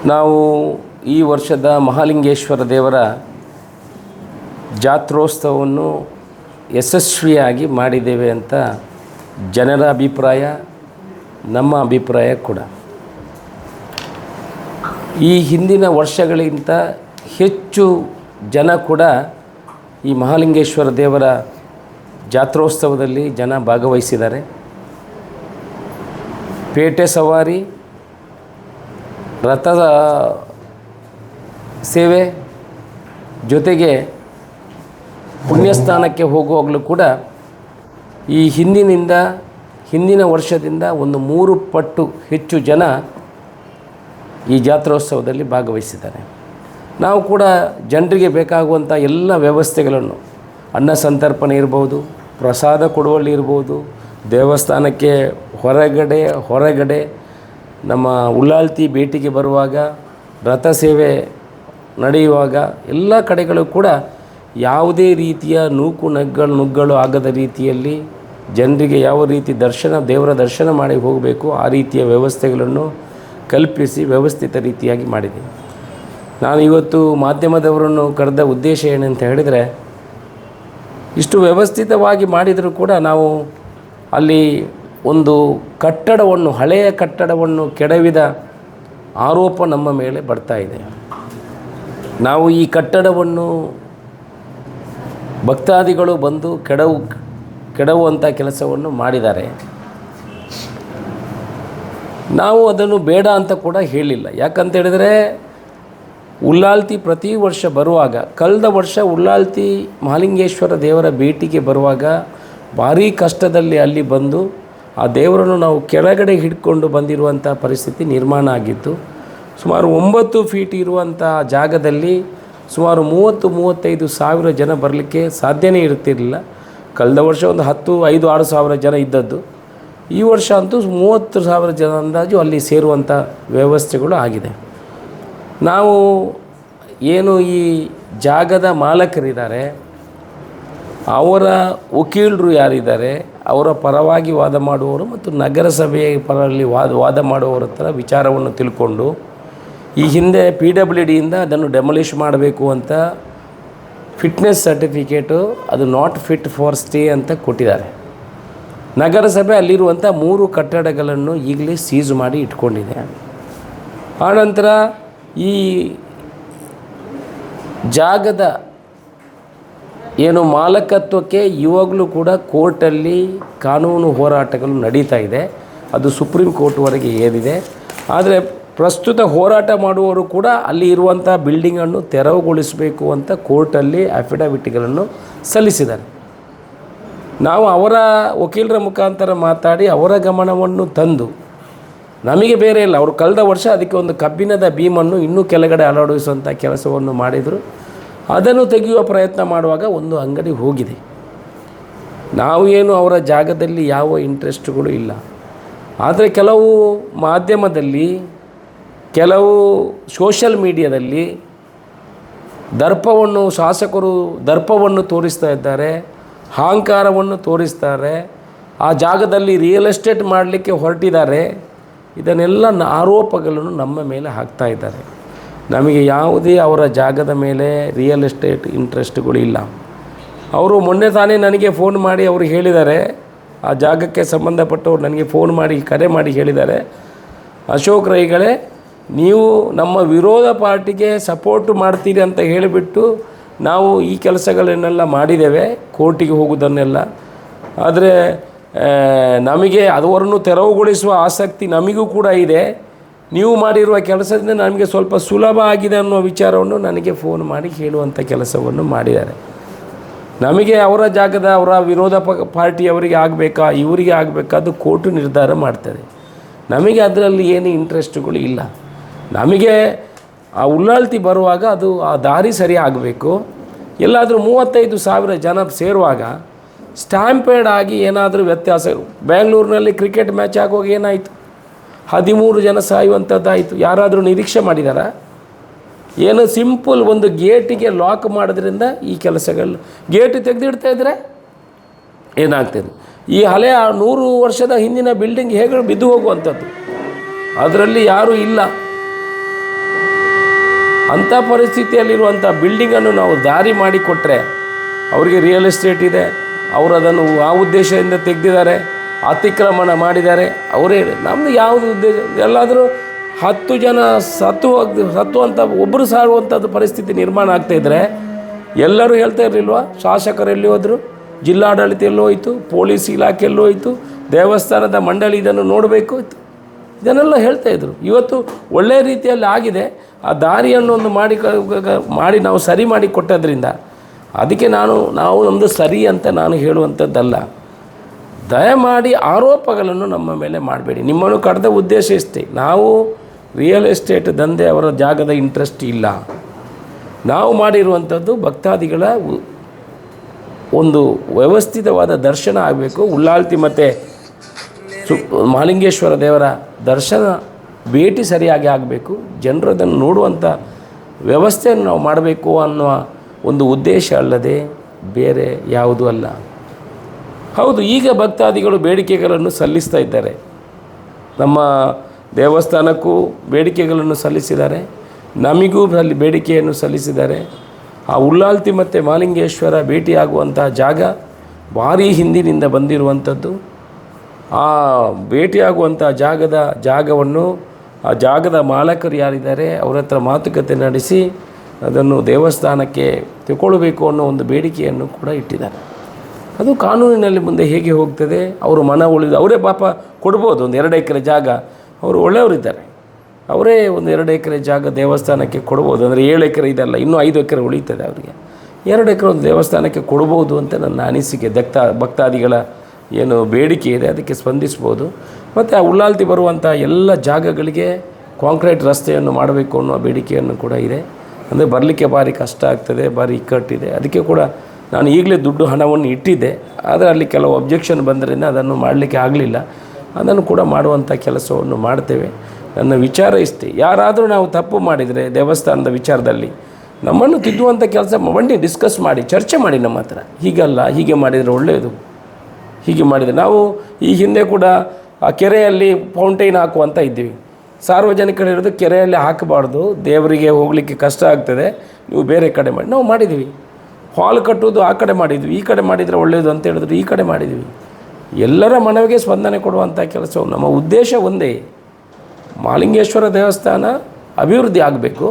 ನಾವು ಈ ವರ್ಷದ ಮಹಾಲಿಂಗೇಶ್ವರ ದೇವರ ಜಾತ್ರೋತ್ಸವವನ್ನು ಯಶಸ್ವಿಯಾಗಿ ಮಾಡಿದ್ದೇವೆ ಅಂತ ಜನರ ಅಭಿಪ್ರಾಯ, ನಮ್ಮ ಅಭಿಪ್ರಾಯ ಕೂಡ. ಈ ಹಿಂದಿನ ವರ್ಷಗಳಿಗಿಂತ ಹೆಚ್ಚು ಜನ ಕೂಡ ಈ ಮಹಾಲಿಂಗೇಶ್ವರ ದೇವರ ಜಾತ್ರೋತ್ಸವದಲ್ಲಿ ಜನ ಭಾಗವಹಿಸಿದ್ದಾರೆ. ಪೇಟೆ ಸವಾರಿ, ರಥದ ಸೇವೆ ಜೊತೆಗೆ ಪುಣ್ಯಸ್ಥಾನಕ್ಕೆ ಹೋಗುವಾಗಲೂ ಕೂಡ ಈ ಹಿಂದಿನ ವರ್ಷದಿಂದ ಒಂದು 3 ಪಟ್ಟು ಹೆಚ್ಚು ಜನ ಈ ಜಾತ್ರೋತ್ಸವದಲ್ಲಿ ಭಾಗವಹಿಸಿದ್ದಾರೆ. ನಾವು ಕೂಡ ಜನರಿಗೆ ಬೇಕಾಗುವಂಥ ಎಲ್ಲ ವ್ಯವಸ್ಥೆಗಳನ್ನು, ಅನ್ನ ಸಂತರ್ಪಣೆ ಇರ್ಬೋದು, ಪ್ರಸಾದ ಕೊಡುವಲ್ಲಿ ಇರ್ಬೋದು, ದೇವಸ್ಥಾನಕ್ಕೆ ಹೊರಗಡೆ ನಮ್ಮ ಉಳ್ಳಾಲ್ತಿ ಭೇಟಿಗೆ ಬರುವಾಗ, ರಥ ಸೇವೆ ನಡೆಯುವಾಗ ಎಲ್ಲ ಕಡೆಗಳು ಕೂಡ ಯಾವುದೇ ರೀತಿಯ ನುಗ್ಗಲು ಆಗದ ರೀತಿಯಲ್ಲಿ ಜನರಿಗೆ ಯಾವ ರೀತಿ ದೇವರ ದರ್ಶನ ಮಾಡಿ ಹೋಗಬೇಕು ಆ ರೀತಿಯ ವ್ಯವಸ್ಥೆಗಳನ್ನು ಕಲ್ಪಿಸಿ ವ್ಯವಸ್ಥಿತ ರೀತಿಯಾಗಿ ಮಾಡಿದ್ದೀವಿ. ನಾನು ಇವತ್ತು ಮಾಧ್ಯಮದವರನ್ನು ಕರೆದ ಉದ್ದೇಶ ಏನಂತ ಹೇಳಿದರೆ, ಇಷ್ಟು ವ್ಯವಸ್ಥಿತವಾಗಿ ಮಾಡಿದರೂ ಕೂಡ ನಾವು ಅಲ್ಲಿ ಒಂದು ಹಳೆಯ ಕಟ್ಟಡವನ್ನು ಕೆಡವಿದ ಆರೋಪ ನಮ್ಮ ಮೇಲೆ ಬರ್ತಾ ಇದೆ. ನಾವು ಈ ಕಟ್ಟಡವನ್ನು ಭಕ್ತಾದಿಗಳು ಬಂದು ಕೆಡವುವಂಥ ಕೆಲಸವನ್ನು ಮಾಡಿದ್ದಾರೆ. ನಾವು ಅದನ್ನು ಬೇಡ ಅಂತ ಕೂಡ ಹೇಳಿಲ್ಲ. ಯಾಕಂತ ಹೇಳಿದರೆ, ಉಳ್ಳಾಲ್ತಿ ಪ್ರತಿ ವರ್ಷ ಬರುವಾಗ, ಕಳೆದ ವರ್ಷ ಉಳ್ಳಾಲ್ತಿ ಮಹಾಲಿಂಗೇಶ್ವರ ದೇವರ ಭೇಟಿಗೆ ಬರುವಾಗ ಭಾರೀ ಕಷ್ಟದಲ್ಲಿ ಅಲ್ಲಿ ಬಂದು ಆ ದೇವರನ್ನು ನಾವು ಕೆಳಗಡೆ ಹಿಡ್ಕೊಂಡು ಬಂದಿರುವಂಥ ಪರಿಸ್ಥಿತಿ ನಿರ್ಮಾಣ ಆಗಿತ್ತು. ಸುಮಾರು 9 ಫೀಟ್ ಇರುವಂಥ ಜಾಗದಲ್ಲಿ ಸುಮಾರು 30-35 ಸಾವಿರ ಜನ ಬರಲಿಕ್ಕೆ ಸಾಧ್ಯನೇ ಇರ್ತಿರಲಿಲ್ಲ. ಕಳೆದ ವರ್ಷ ಒಂದು 5-6 ಸಾವಿರ ಜನ ಇದ್ದದ್ದು. ಈ ವರ್ಷ ಅಂತೂ 30,000 ಜನ ಅಂದಾಜು ಅಲ್ಲಿ ಸೇರುವಂಥ ವ್ಯವಸ್ಥೆಗಳು ಆಗಿದೆ. ನಾವು ಏನು ಈ ಜಾಗದ ಮಾಲಕರಿದ್ದಾರೆ, ಅವರ ವಕೀಲರು ಯಾರಿದ್ದಾರೆ, ಅವರ ಪರವಾಗಿ ವಾದ ಮಾಡುವವರು ಮತ್ತು ನಗರಸಭೆಯ ಪರದಲ್ಲಿ ವಾದ ಮಾಡುವವರ ಹತ್ರ ವಿಚಾರವನ್ನು ತಿಳ್ಕೊಂಡು, ಈ ಹಿಂದೆ PWDಯಿಂದ ಅದನ್ನು ಡೆಮೊಲಿಷ್ ಮಾಡಬೇಕು ಅಂತ ಫಿಟ್ನೆಸ್ ಸರ್ಟಿಫಿಕೇಟು, ಅದು ನಾಟ್ ಫಿಟ್ ಫಾರ್ ಸ್ಟೇ ಅಂತ ಕೊಟ್ಟಿದ್ದಾರೆ. ನಗರಸಭೆ ಅಲ್ಲಿರುವಂಥ 3 ಕಟ್ಟಡಗಳನ್ನು ಈಗಲೇ ಸೀಜ್ ಮಾಡಿ ಇಟ್ಕೊಂಡಿದೆ. ಆನಂತರ ಈ ಜಾಗದ ಏನು ಮಾಲಕತ್ವಕ್ಕೆ ಇವಾಗಲೂ ಕೂಡ ಕೋರ್ಟಲ್ಲಿ ಕಾನೂನು ಹೋರಾಟಗಳು ನಡೀತಾ ಇದೆ. ಅದು ಸುಪ್ರೀಂ ಕೋರ್ಟ್ವರೆಗೆ ಏರಿದೆ. ಆದರೆ ಪ್ರಸ್ತುತ ಹೋರಾಟ ಮಾಡುವವರು ಕೂಡ ಅಲ್ಲಿ ಇರುವಂಥ ಬಿಲ್ಡಿಂಗನ್ನು ತೆರವುಗೊಳಿಸಬೇಕು ಅಂತ ಕೋರ್ಟಲ್ಲಿ ಅಫಿಡವಿಟ್ಗಳನ್ನು ಸಲ್ಲಿಸಿದ್ದಾರೆ. ನಾವು ಅವರ ವಕೀಲರ ಮುಖಾಂತರ ಮಾತಾಡಿ ಅವರ ಗಮನವನ್ನು ತಂದು, ನಮಗೆ ಬೇರೆ ಇಲ್ಲ, ಅವರು ಕಳೆದ ವರ್ಷ ಅದಕ್ಕೆ ಒಂದು ಕಬ್ಬಿಣದ ಬೀಮನ್ನು ಇನ್ನೂ ಕೆಳಗಡೆ ಅಳವಡಿಸುವಂಥ ಕೆಲಸವನ್ನು ಮಾಡಿದರು. ಅದನ್ನು ತೆಗೆಯುವ ಪ್ರಯತ್ನ ಮಾಡುವಾಗ ಒಂದು ಅಂಗಡಿ ಹೋಗಿದೆ. ನಾವು ಏನು ಅವರ ಜಾಗದಲ್ಲಿ ಯಾವ ಇಂಟ್ರೆಸ್ಟ್ಗಳು ಇಲ್ಲ. ಆದರೆ ಕೆಲವು ಮಾಧ್ಯಮದಲ್ಲಿ, ಕೆಲವು ಸೋಷಲ್ ಮೀಡಿಯಾದಲ್ಲಿ ಶಾಸಕರು ದರ್ಪವನ್ನು ತೋರಿಸ್ತಾ ಇದ್ದಾರೆ, ಅಹಂಕಾರವನ್ನು ತೋರಿಸ್ತಾರೆ, ಆ ಜಾಗದಲ್ಲಿ ರಿಯಲ್ ಎಸ್ಟೇಟ್ ಮಾಡಲಿಕ್ಕೆ ಹೊರಟಿದ್ದಾರೆ. ಇದನ್ನೆಲ್ಲ ಆರೋಪಗಳನ್ನು ನಮ್ಮ ಮೇಲೆ ಹಾಕ್ತಾ ಇದ್ದಾರೆ. ನಮಗೆ ಯಾವುದೇ ಅವರ ಜಾಗದ ಮೇಲೆ ರಿಯಲ್ ಎಸ್ಟೇಟ್ ಇಂಟ್ರೆಸ್ಟ್ಗಳು ಇಲ್ಲ. ಅವರು ಮೊನ್ನೆ ತಾನೇ ನನಗೆ ಫೋನ್ ಮಾಡಿ ಅವರು ಹೇಳಿದ್ದಾರೆ, ಆ ಜಾಗಕ್ಕೆ ಸಂಬಂಧಪಟ್ಟವರು ನನಗೆ ಫೋನ್ ಮಾಡಿ ಕರೆ ಮಾಡಿ ಹೇಳಿದ್ದಾರೆ, ಅಶೋಕ್ ರೈಗಳೇ, ನೀವು ನಮ್ಮ ವಿರೋಧ ಪಾರ್ಟಿಗೆ ಸಪೋರ್ಟ್ ಮಾಡ್ತೀರಿ ಅಂತ ಹೇಳಿಬಿಟ್ಟು ನಾವು ಈ ಕೆಲಸಗಳನ್ನೆಲ್ಲ ಮಾಡಿದ್ದೇವೆ, ಕೋರ್ಟಿಗೆ ಹೋಗೋದನ್ನೆಲ್ಲ. ಆದರೆ ನಮಗೆ ಅದವರನ್ನು ತೆರವುಗೊಳಿಸುವ ಆಸಕ್ತಿ ನಮಗೂ ಕೂಡ ಇದೆ. ನೀವು ಮಾಡಿರುವ ಕೆಲಸದಿಂದ ನಮಗೆ ಸ್ವಲ್ಪ ಸುಲಭ ಆಗಿದೆ ಅನ್ನೋ ವಿಚಾರವನ್ನು ನನಗೆ ಫೋನ್ ಮಾಡಿ ಹೇಳುವಂಥ ಕೆಲಸವನ್ನು ಮಾಡಿದ್ದಾರೆ. ನಮಗೆ ಅವರ ಜಾಗದ ಅವರ ವಿರೋಧ ಪಾರ್ಟಿಯವರಿಗೆ ಆಗಬೇಕಾ ಇವರಿಗೆ ಆಗಬೇಕಾ ಅದು ಕೋರ್ಟು ನಿರ್ಧಾರ ಮಾಡ್ತದೆ. ನಮಗೆ ಅದರಲ್ಲಿ ಏನು ಇಂಟ್ರೆಸ್ಟ್ಗಳು ಇಲ್ಲ. ನಮಗೆ ಆ ಉಳ್ಳಾಲ್ತಿ ಬರುವಾಗ ಅದು ಆ ದಾರಿ ಸರಿ ಆಗಬೇಕು. ಎಲ್ಲಾದರೂ 35,000 ಜನ ಸೇರುವಾಗ ಸ್ಟ್ಯಾಂಪೇಡ್ ಆಗಿ ಏನಾದರೂ ವ್ಯತ್ಯಾಸ, ಬೆಂಗಳೂರಿನಲ್ಲಿ ಕ್ರಿಕೆಟ್ ಮ್ಯಾಚ್ ಆಗುವಾಗ ಏನಾಯಿತು, 13 ಜನ ಸಾಯುವಂಥದ್ದಾಯಿತು. ಯಾರಾದರೂ ನಿರೀಕ್ಷೆ ಮಾಡಿದಾರಾ? ಏನು ಸಿಂಪಲ್ ಒಂದು ಗೇಟಿಗೆ ಲಾಕ್ ಮಾಡೋದ್ರಿಂದ ಈ ಕೆಲಸಗಳು, ಗೇಟ್ ತೆಗೆದಿಡ್ತಾ ಇದ್ದರೆ ಏನಾಗ್ತದೆ, ಈ ಹಳೆಯ 100 ವರ್ಷದ ಹಿಂದಿನ ಬಿಲ್ಡಿಂಗ್ ಹೇಗೆ ಬಿದ್ದು ಹೋಗುವಂಥದ್ದು, ಅದರಲ್ಲಿ ಯಾರೂ ಇಲ್ಲ. ಅಂಥ ಪರಿಸ್ಥಿತಿಯಲ್ಲಿರುವಂಥ ಬಿಲ್ಡಿಂಗನ್ನು ನಾವು ದಾರಿ ಮಾಡಿಕೊಟ್ರೆ, ಅವರಿಗೆ ರಿಯಲ್ ಎಸ್ಟೇಟ್ ಇದೆ, ಅವರು ಅದನ್ನು ಆ ಉದ್ದೇಶದಿಂದ ತೆಗೆದಿದ್ದಾರೆ, ಅತಿಕ್ರಮಣ ಮಾಡಿದ್ದಾರೆ, ಅವರೇ. ನಮ್ಮದು ಯಾವುದು ಉದ್ದೇಶ? ಎಲ್ಲಾದರೂ 10 ಜನ ಸತ್ತುವಂಥ ಒಬ್ಬರು ಸಾರುವಂಥದ್ದು ಪರಿಸ್ಥಿತಿ ನಿರ್ಮಾಣ ಆಗ್ತಾಯಿದ್ರೆ ಎಲ್ಲರೂ ಹೇಳ್ತಾ ಇರಲಿಲ್ವಾ? ಶಾಸಕರು ಎಲ್ಲಿ ಹೋದರು, ಜಿಲ್ಲಾಡಳಿತ ಎಲ್ಲೋ ಹೋಯಿತು, ಪೊಲೀಸ್ ಇಲಾಖೆ ಎಲ್ಲೋ ಹೋಯಿತು, ದೇವಸ್ಥಾನದ ಮಂಡಳಿ ಇದನ್ನು ನೋಡಬೇಕು ಇತ್ತು, ಇದನ್ನೆಲ್ಲ ಹೇಳ್ತಾಯಿದ್ರು. ಇವತ್ತು ಒಳ್ಳೆಯ ರೀತಿಯಲ್ಲಿ ಆಗಿದೆ. ಆ ದಾರಿಯನ್ನು ಒಂದು ಮಾಡಿ ನಾವು ಸರಿ ಮಾಡಿ ಕೊಟ್ಟದ್ರಿಂದ ಅದಕ್ಕೆ ನಾವು ನಮ್ಮದು ಸರಿ ಅಂತ ನಾನು ಹೇಳುವಂಥದ್ದಲ್ಲ. ದಯಮಾಡಿ ಆರೋಪಗಳನ್ನು ನಮ್ಮ ಮೇಲೆ ಮಾಡಬೇಡಿ. ನಿಮ್ಮನ್ನು ಕರೆದ ಉದ್ದೇಶ ಇಷ್ಟೇ. ನಾವು ರಿಯಲ್ ಎಸ್ಟೇಟ್ ದಂಧೆ ಅವರ ಜಾಗದ ಇಂಟ್ರೆಸ್ಟ್ ಇಲ್ಲ. ನಾವು ಮಾಡಿರುವಂಥದ್ದು ಭಕ್ತಾದಿಗಳ ಒಂದು ವ್ಯವಸ್ಥಿತವಾದ ದರ್ಶನ ಆಗಬೇಕು. ಉಳ್ಳಾಲ್ತಿ ಮತ್ತು ಮಹಾಲಿಂಗೇಶ್ವರ ದೇವರ ದರ್ಶನ ಭೇಟಿ ಸರಿಯಾಗಿ ಆಗಬೇಕು. ಜನರು ಅದನ್ನು ನೋಡುವಂಥ ವ್ಯವಸ್ಥೆಯನ್ನು ನಾವು ಮಾಡಬೇಕು ಅನ್ನುವ ಒಂದು ಉದ್ದೇಶ ಅಲ್ಲದೆ ಬೇರೆ ಯಾವುದೂ ಅಲ್ಲ. ಹೌದು, ಈಗ ಭಕ್ತಾದಿಗಳು ಬೇಡಿಕೆಗಳನ್ನು ಸಲ್ಲಿಸ್ತಾ ಇದ್ದಾರೆ. ನಮ್ಮ ದೇವಸ್ಥಾನಕ್ಕೂ ಬೇಡಿಕೆಗಳನ್ನು ಸಲ್ಲಿಸಿದ್ದಾರೆ, ನಮಗೂ ಅಲ್ಲಿ ಬೇಡಿಕೆಯನ್ನು ಸಲ್ಲಿಸಿದ್ದಾರೆ. ಆ ಉಳ್ಳಾಲ್ತಿ ಮತ್ತು ಮಹಾಲಿಂಗೇಶ್ವರ ಭೇಟಿಯಾಗುವಂಥ ಜಾಗ ಭಾರೀ ಹಿಂದಿನಿಂದ ಬಂದಿರುವಂಥದ್ದು. ಆ ಭೇಟಿಯಾಗುವಂಥ ಜಾಗವನ್ನು ಆ ಜಾಗದ ಮಾಲಕರು ಯಾರಿದ್ದಾರೆ ಅವರ ಹತ್ರ ಮಾತುಕತೆ ನಡೆಸಿ ಅದನ್ನು ದೇವಸ್ಥಾನಕ್ಕೆ ತಗೊಳ್ಬೇಕು ಅನ್ನೋ ಒಂದು ಬೇಡಿಕೆಯನ್ನು ಕೂಡ ಇಟ್ಟಿದ್ದಾರೆ. ಅದು ಕಾನೂನಿನಲ್ಲಿ ಮುಂದೆ ಹೇಗೆ ಹೋಗ್ತದೆ, ಅವರು ಅವರೇ ಪಾಪ ಕೊಡ್ಬೋದು. ಒಂದು 2 ಎಕರೆ ಜಾಗ, ಅವರು ಒಳ್ಳೆಯವರಿದ್ದಾರೆ, ಅವರೇ ಒಂದು 2 ಎಕರೆ ಜಾಗ ದೇವಸ್ಥಾನಕ್ಕೆ ಕೊಡ್ಬೋದು. ಅಂದರೆ 7 ಎಕರೆ ಇದಲ್ಲ, ಇನ್ನೂ 5 ಎಕರೆ ಉಳೀತದೆ ಅವರಿಗೆ. 2 ಎಕರೆ ಒಂದು ದೇವಸ್ಥಾನಕ್ಕೆ ಕೊಡ್ಬೋದು ಅಂತ ನನ್ನ ಅನಿಸಿಕೆ. ಭಕ್ತಾದಿಗಳ ಏನು ಬೇಡಿಕೆ ಇದೆ ಅದಕ್ಕೆ ಸ್ಪಂದಿಸ್ಬೋದು. ಮತ್ತು ಆ ಉಳ್ಳಾಲ್ತಿ ಬರುವಂಥ ಎಲ್ಲ ಜಾಗಗಳಿಗೆ ಕಾಂಕ್ರೀಟ್ ರಸ್ತೆಯನ್ನು ಮಾಡಬೇಕು ಅನ್ನೋ ಬೇಡಿಕೆಯನ್ನು ಕೂಡ ಇದೆ. ಅಂದರೆ ಬರಲಿಕ್ಕೆ ಭಾರಿ ಕಷ್ಟ ಆಗ್ತದೆ, ಭಾರಿ ಇಕ್ಕಟ್ಟಿದೆ. ಅದಕ್ಕೆ ಕೂಡ ನಾನು ಈಗಲೇ ಹಣವನ್ನು ಇಟ್ಟಿದ್ದೆ. ಆದರೆ ಅಲ್ಲಿ ಕೆಲವು ಅಬ್ಜೆಕ್ಷನ್ ಬಂದರಿಂದ ಅದನ್ನು ಮಾಡಲಿಕ್ಕೆ ಆಗಲಿಲ್ಲ. ಅದನ್ನು ಕೂಡ ಮಾಡುವಂಥ ಕೆಲಸವನ್ನು ಮಾಡ್ತೇವೆ. ನನ್ನ ವಿಚಾರ ಇಷ್ಟೇ. ಯಾರಾದರೂ ನಾವು ತಪ್ಪು ಮಾಡಿದರೆ ದೇವಸ್ಥಾನದ ವಿಚಾರದಲ್ಲಿ ನಮ್ಮನ್ನು ತಿದ್ದುವಂಥ ಕೆಲಸ ಬನ್ನಿ, ಡಿಸ್ಕಸ್ ಮಾಡಿ, ಚರ್ಚೆ ಮಾಡಿ ನಮ್ಮ ಹತ್ರ. ಹೀಗಲ್ಲ, ಹೀಗೆ ಮಾಡಿದರೆ ಒಳ್ಳೆಯದು, ಹೀಗೆ ಮಾಡಿದರೆ. ನಾವು ಈ ಹಿಂದೆ ಕೂಡ ಆ ಕೆರೆಯಲ್ಲಿ ಫೌಂಟೈನ್ ಹಾಕುವಂತ ಇದ್ದೀವಿ. ಸಾರ್ವಜನಿಕರು ಹೇಳಿದ್ರು ಕೆರೆಯಲ್ಲಿ ಹಾಕಬಾರ್ದು, ದೇವರಿಗೆ ಹೋಗಲಿಕ್ಕೆ ಕಷ್ಟ ಆಗ್ತದೆ, ನೀವು ಬೇರೆ ಕಡೆ ಮಾಡಿ. ನಾವು ಮಾಡಿದ್ವಿ. ಹಾಲ್ ಕಟ್ಟೋದು ಆ ಕಡೆ ಮಾಡಿದ್ವಿ, ಈ ಕಡೆ ಮಾಡಿದರೆ ಒಳ್ಳೆಯದು ಅಂತ ಹೇಳಿದ್ರು ಈ ಕಡೆ ಮಾಡಿದ್ವಿ. ಎಲ್ಲರ ಮನವಿಗೆ ಸ್ಪಂದನೆ ಕೊಡುವಂಥ ಕೆಲಸವು ನಮ್ಮ ಉದ್ದೇಶ ಒಂದೇ. ಮಹಾಲಿಂಗೇಶ್ವರ ದೇವಸ್ಥಾನ ಅಭಿವೃದ್ಧಿ ಆಗಬೇಕು,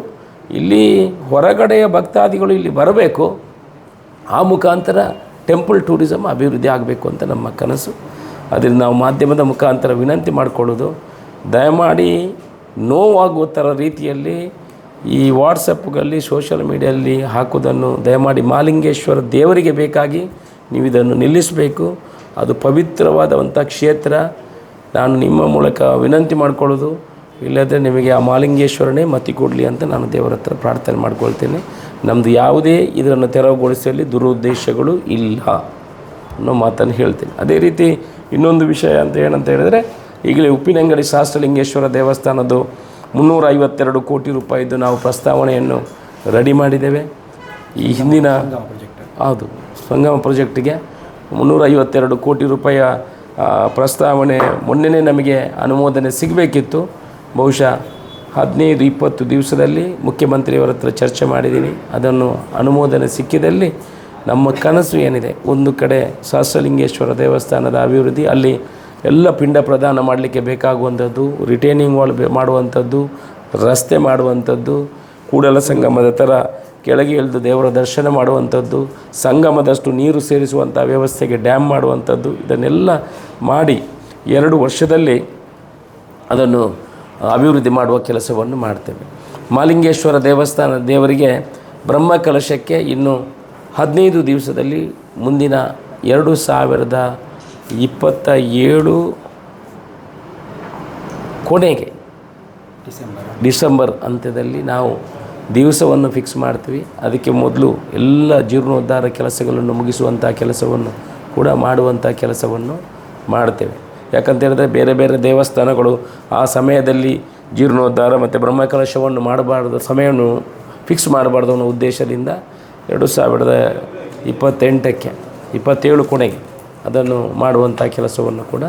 ಇಲ್ಲಿ ಹೊರಗಡೆಯ ಭಕ್ತಾದಿಗಳು ಇಲ್ಲಿ ಬರಬೇಕು, ಆ ಮುಖಾಂತರ ಟೆಂಪಲ್ ಟೂರಿಸಮ್ ಅಭಿವೃದ್ಧಿ ಆಗಬೇಕು ಅಂತ ನಮ್ಮ ಕನಸು. ಅದರಿಂದ ನಾವು ಮಾಧ್ಯಮದ ಮುಖಾಂತರ ವಿನಂತಿ ಮಾಡಿಕೊಳ್ಳೋದು, ದಯಮಾಡಿ ನೋವಾಗುವ ಥರ ರೀತಿಯಲ್ಲಿ ಈ ವಾಟ್ಸಪ್ಗಳಲ್ಲಿ ಸೋಷಿಯಲ್ ಮೀಡಿಯಲ್ಲಿ ಹಾಕೋದನ್ನು ದಯಮಾಡಿ ಮಹಾಲಿಂಗೇಶ್ವರ ದೇವರಿಗೆ ಬೇಕಾಗಿ ನೀವು ಇದನ್ನು ನಿಲ್ಲಿಸಬೇಕು. ಅದು ಪವಿತ್ರವಾದಂಥ ಕ್ಷೇತ್ರ. ನಾನು ನಿಮ್ಮ ಮೂಲಕ ವಿನಂತಿ ಮಾಡಿಕೊಳ್ಳೋದು, ಇಲ್ಲದ್ರೆ ನಿಮಗೆ ಆ ಮಹಾಲಿಂಗೇಶ್ವರನೇ ಮತಿ ಕೊಡಲಿ ಅಂತ ನಾನು ದೇವರ ಹತ್ರ ಪ್ರಾರ್ಥನೆ ಮಾಡ್ಕೊಳ್ತೇನೆ. ನಮ್ಮದು ಯಾವುದೇ ಇದನ್ನು ತೆರವುಗೊಳಿಸಲಿ ದುರುದ್ದೇಶಗಳು ಇಲ್ಲ ಅನ್ನೋ ಮಾತನ್ನು ಹೇಳ್ತೀನಿ. ಅದೇ ರೀತಿ ಇನ್ನೊಂದು ವಿಷಯ ಅಂತ ಏನಂತ ಹೇಳಿದರೆ, ಈಗಲೇ ಉಪ್ಪಿನಂಗಡಿ ಸಹಸ್ರಲಿಂಗೇಶ್ವರ ದೇವಸ್ಥಾನದ್ದು 352 ಕೋಟಿ ರೂಪಾಯಿದ್ದು ನಾವು ಪ್ರಸ್ತಾವನೆಯನ್ನು ರೆಡಿ ಮಾಡಿದ್ದೇವೆ. ಈ ಹಿಂದಿನ ಹೌದು ಸಂಗಮ ಪ್ರಾಜೆಕ್ಟಿಗೆ 352 ಕೋಟಿ ರೂಪಾಯಿಯ ಪ್ರಸ್ತಾವನೆ ಮೊನ್ನೆನೇ ನಮಗೆ ಅನುಮೋದನೆ ಸಿಗಬೇಕಿತ್ತು. ಬಹುಶಃ 15-20 ದಿವಸದಲ್ಲಿ ಮುಖ್ಯಮಂತ್ರಿಯವರ ಹತ್ರ ಚರ್ಚೆ ಮಾಡಿದ್ದೀನಿ. ಅದನ್ನು ಅನುಮೋದನೆ ಸಿಕ್ಕಿದಲ್ಲಿ ನಮ್ಮ ಕನಸು ಏನಿದೆ, ಒಂದು ಕಡೆ ಸಹಸ್ರಲಿಂಗೇಶ್ವರ ದೇವಸ್ಥಾನದ ಅಭಿವೃದ್ಧಿ, ಅಲ್ಲಿ ಎಲ್ಲ ಪಿಂಡ ಪ್ರದಾನ ಮಾಡಲಿಕ್ಕೆ ಬೇಕಾಗುವಂಥದ್ದು, ರಿಟೈನಿಂಗ್ ವಾಲ್ ಮಾಡುವಂಥದ್ದು, ರಸ್ತೆ ಮಾಡುವಂಥದ್ದು, ಕೂಡಲ ಸಂಗಮದ ಥರ ಕೆಳಗೆ ಇಳಿದು ದೇವರ ದರ್ಶನ ಮಾಡುವಂಥದ್ದು, ಸಂಗಮದಷ್ಟು ನೀರು ಸೇರಿಸುವಂಥ ವ್ಯವಸ್ಥೆಗೆ ಡ್ಯಾಮ್ ಮಾಡುವಂಥದ್ದು, ಇದನ್ನೆಲ್ಲ ಮಾಡಿ 2 ವರ್ಷದಲ್ಲಿ ಅದನ್ನು ಅಭಿವೃದ್ಧಿ ಮಾಡುವ ಕೆಲಸವನ್ನು ಮಾಡ್ತೇವೆ. ಮಹಾಲಿಂಗೇಶ್ವರ ದೇವಸ್ಥಾನ ದೇವರಿಗೆ ಬ್ರಹ್ಮಕಲಶಕ್ಕೆ ಇನ್ನು 15 ದಿವಸದಲ್ಲಿ ಮುಂದಿನ 2027 ಕೊನೆಗೆ ಡಿಸೆಂಬರ್ ಅಂತ್ಯದಲ್ಲಿ ನಾವು ದಿವಸವನ್ನು ಫಿಕ್ಸ್ ಮಾಡ್ತೀವಿ. ಅದಕ್ಕೆ ಮೊದಲು ಎಲ್ಲ ಜೀರ್ಣೋದ್ಧಾರ ಕೆಲಸಗಳನ್ನು ಮುಗಿಸುವಂಥ ಕೆಲಸವನ್ನು ಕೂಡ ಮಾಡುವಂಥ ಕೆಲಸವನ್ನು ಮಾಡ್ತೇವೆ. ಯಾಕಂತ ಹೇಳಿದ್ರೆ ಬೇರೆ ಬೇರೆ ದೇವಸ್ಥಾನಗಳು ಆ ಸಮಯದಲ್ಲಿ ಜೀರ್ಣೋದ್ಧಾರ ಮತ್ತು ಬ್ರಹ್ಮಕಲಶವನ್ನು ಮಾಡಬಾರ್ದು, ಸಮಯವನ್ನು ಫಿಕ್ಸ್ ಮಾಡಬಾರ್ದು ಅನ್ನೋ ಉದ್ದೇಶದಿಂದ 2028ಕ್ಕೆ 27 ಕೊನೆಗೆ ಅದನ್ನು ಮಾಡುವಂಥ ಕೆಲಸವನ್ನು ಕೂಡ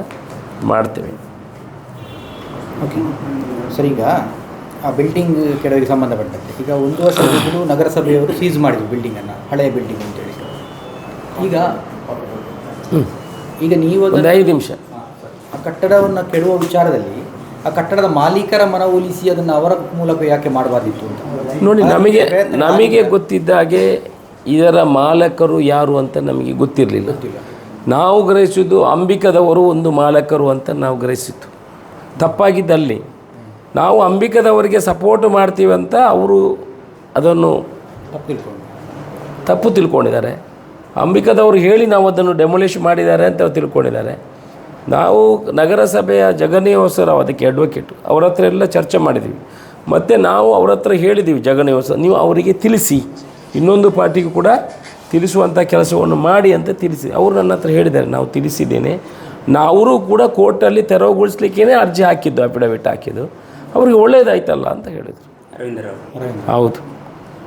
ಮಾಡ್ತೇವೆ. ಓಕೆ ಸರ್, ಈಗ ಆ ಬಿಲ್ಡಿಂಗ್ ಕೆಡವಿಗೆ ಸಂಬಂಧಪಟ್ಟಂತೆ ಈಗ 1 ವರ್ಷದ ಮೊದಲು ನಗರಸಭೆಯವರು ಸೀಸ್ ಮಾಡಿದರು ಬಿಲ್ಡಿಂಗನ್ನು, ಹಳೆಯ ಬಿಲ್ಡಿಂಗ್ ಅಂತೇಳಿ. ಈಗ ನೀವು ಒಂದು 5 ನಿಮಿಷ ಆ ಕಟ್ಟಡವನ್ನು ಕೆಡುವ ವಿಚಾರದಲ್ಲಿ ಆ ಕಟ್ಟಡದ ಮಾಲೀಕರ ಮನವೊಲಿಸಿ ಅದನ್ನು ಅವರ ಮೂಲಕ ಯಾಕೆ ಮಾಡಬಾರ್ದಿತ್ತು ಅಂತ ನೋಡಿ. ನಮಗೆ ಗೊತ್ತಿದ್ದ ಹಾಗೆ ಇದರ ಮಾಲಕರು ಯಾರು ಅಂತ ನಮಗೆ ಗೊತ್ತಿರಲಿಲ್ಲ. ನಾವು ಗ್ರಹಿಸಿದ್ದು ಅಂಬಿಕದವರು ಒಂದು ಮಾಲಕರು ಅಂತ ನಾವು ಗ್ರಹಿಸಿತ್ತು. ತಪ್ಪಾಗಿದ್ದಲ್ಲಿ ನಾವು ಅಂಬಿಕದವರಿಗೆ ಸಪೋರ್ಟ್ ಮಾಡ್ತೀವಿ ಅಂತ ಅವರು ಅದನ್ನು ತಪ್ಪು ತಿಳ್ಕೊಂಡಿದ್ದಾರೆ. ಅಂಬಿಕದವರು ಹೇಳಿ ನಾವು ಅದನ್ನು ಡೆಮೊಲಿಷ್ ಮಾಡಿದ್ದಾರೆ ಅಂತ ತಿಳ್ಕೊಂಡಿದ್ದಾರೆ. ನಾವು ನಗರಸಭೆಯ ಜಗನ್ನಿವಾಸರಾವ್ ಅದಕ್ಕೆ ಅಡ್ವೊಕೇಟು, ಅವ್ರ ಹತ್ರ ಎಲ್ಲ ಚರ್ಚೆ ಮಾಡಿದ್ವಿ. ಮತ್ತು ನಾವು ಅವ್ರ ಹತ್ರ ಹೇಳಿದ್ದೀವಿ, ಜಗನ್ನಿವಾಸ ನೀವು ಅವರಿಗೆ ತಿಳಿಸಿ, ಇನ್ನೊಂದು ಪಾರ್ಟಿಗೂ ಕೂಡ ತಿಳಿಸುವಂಥ ಕೆಲಸವನ್ನು ಮಾಡಿ ಅಂತ ತಿಳಿಸಿ. ಅವರು ನನ್ನ ಹತ್ರ ಹೇಳಿದ್ದಾರೆ, ನಾವು ತಿಳಿಸಿದ್ದೇನೆ. ಅವರು ಕೂಡ ಕೋರ್ಟಲ್ಲಿ ತೆರವುಗೊಳಿಸ್ಲಿಕ್ಕೇ ಅರ್ಜಿ ಹಾಕಿದ್ದು, ಅಫಿಡವಿಟ್ ಹಾಕಿದ್ದು. ಅವ್ರಿಗೆ ಒಳ್ಳೇದಾಯ್ತಲ್ಲ ಅಂತ ಹೇಳಿದರು. ಹೌದು.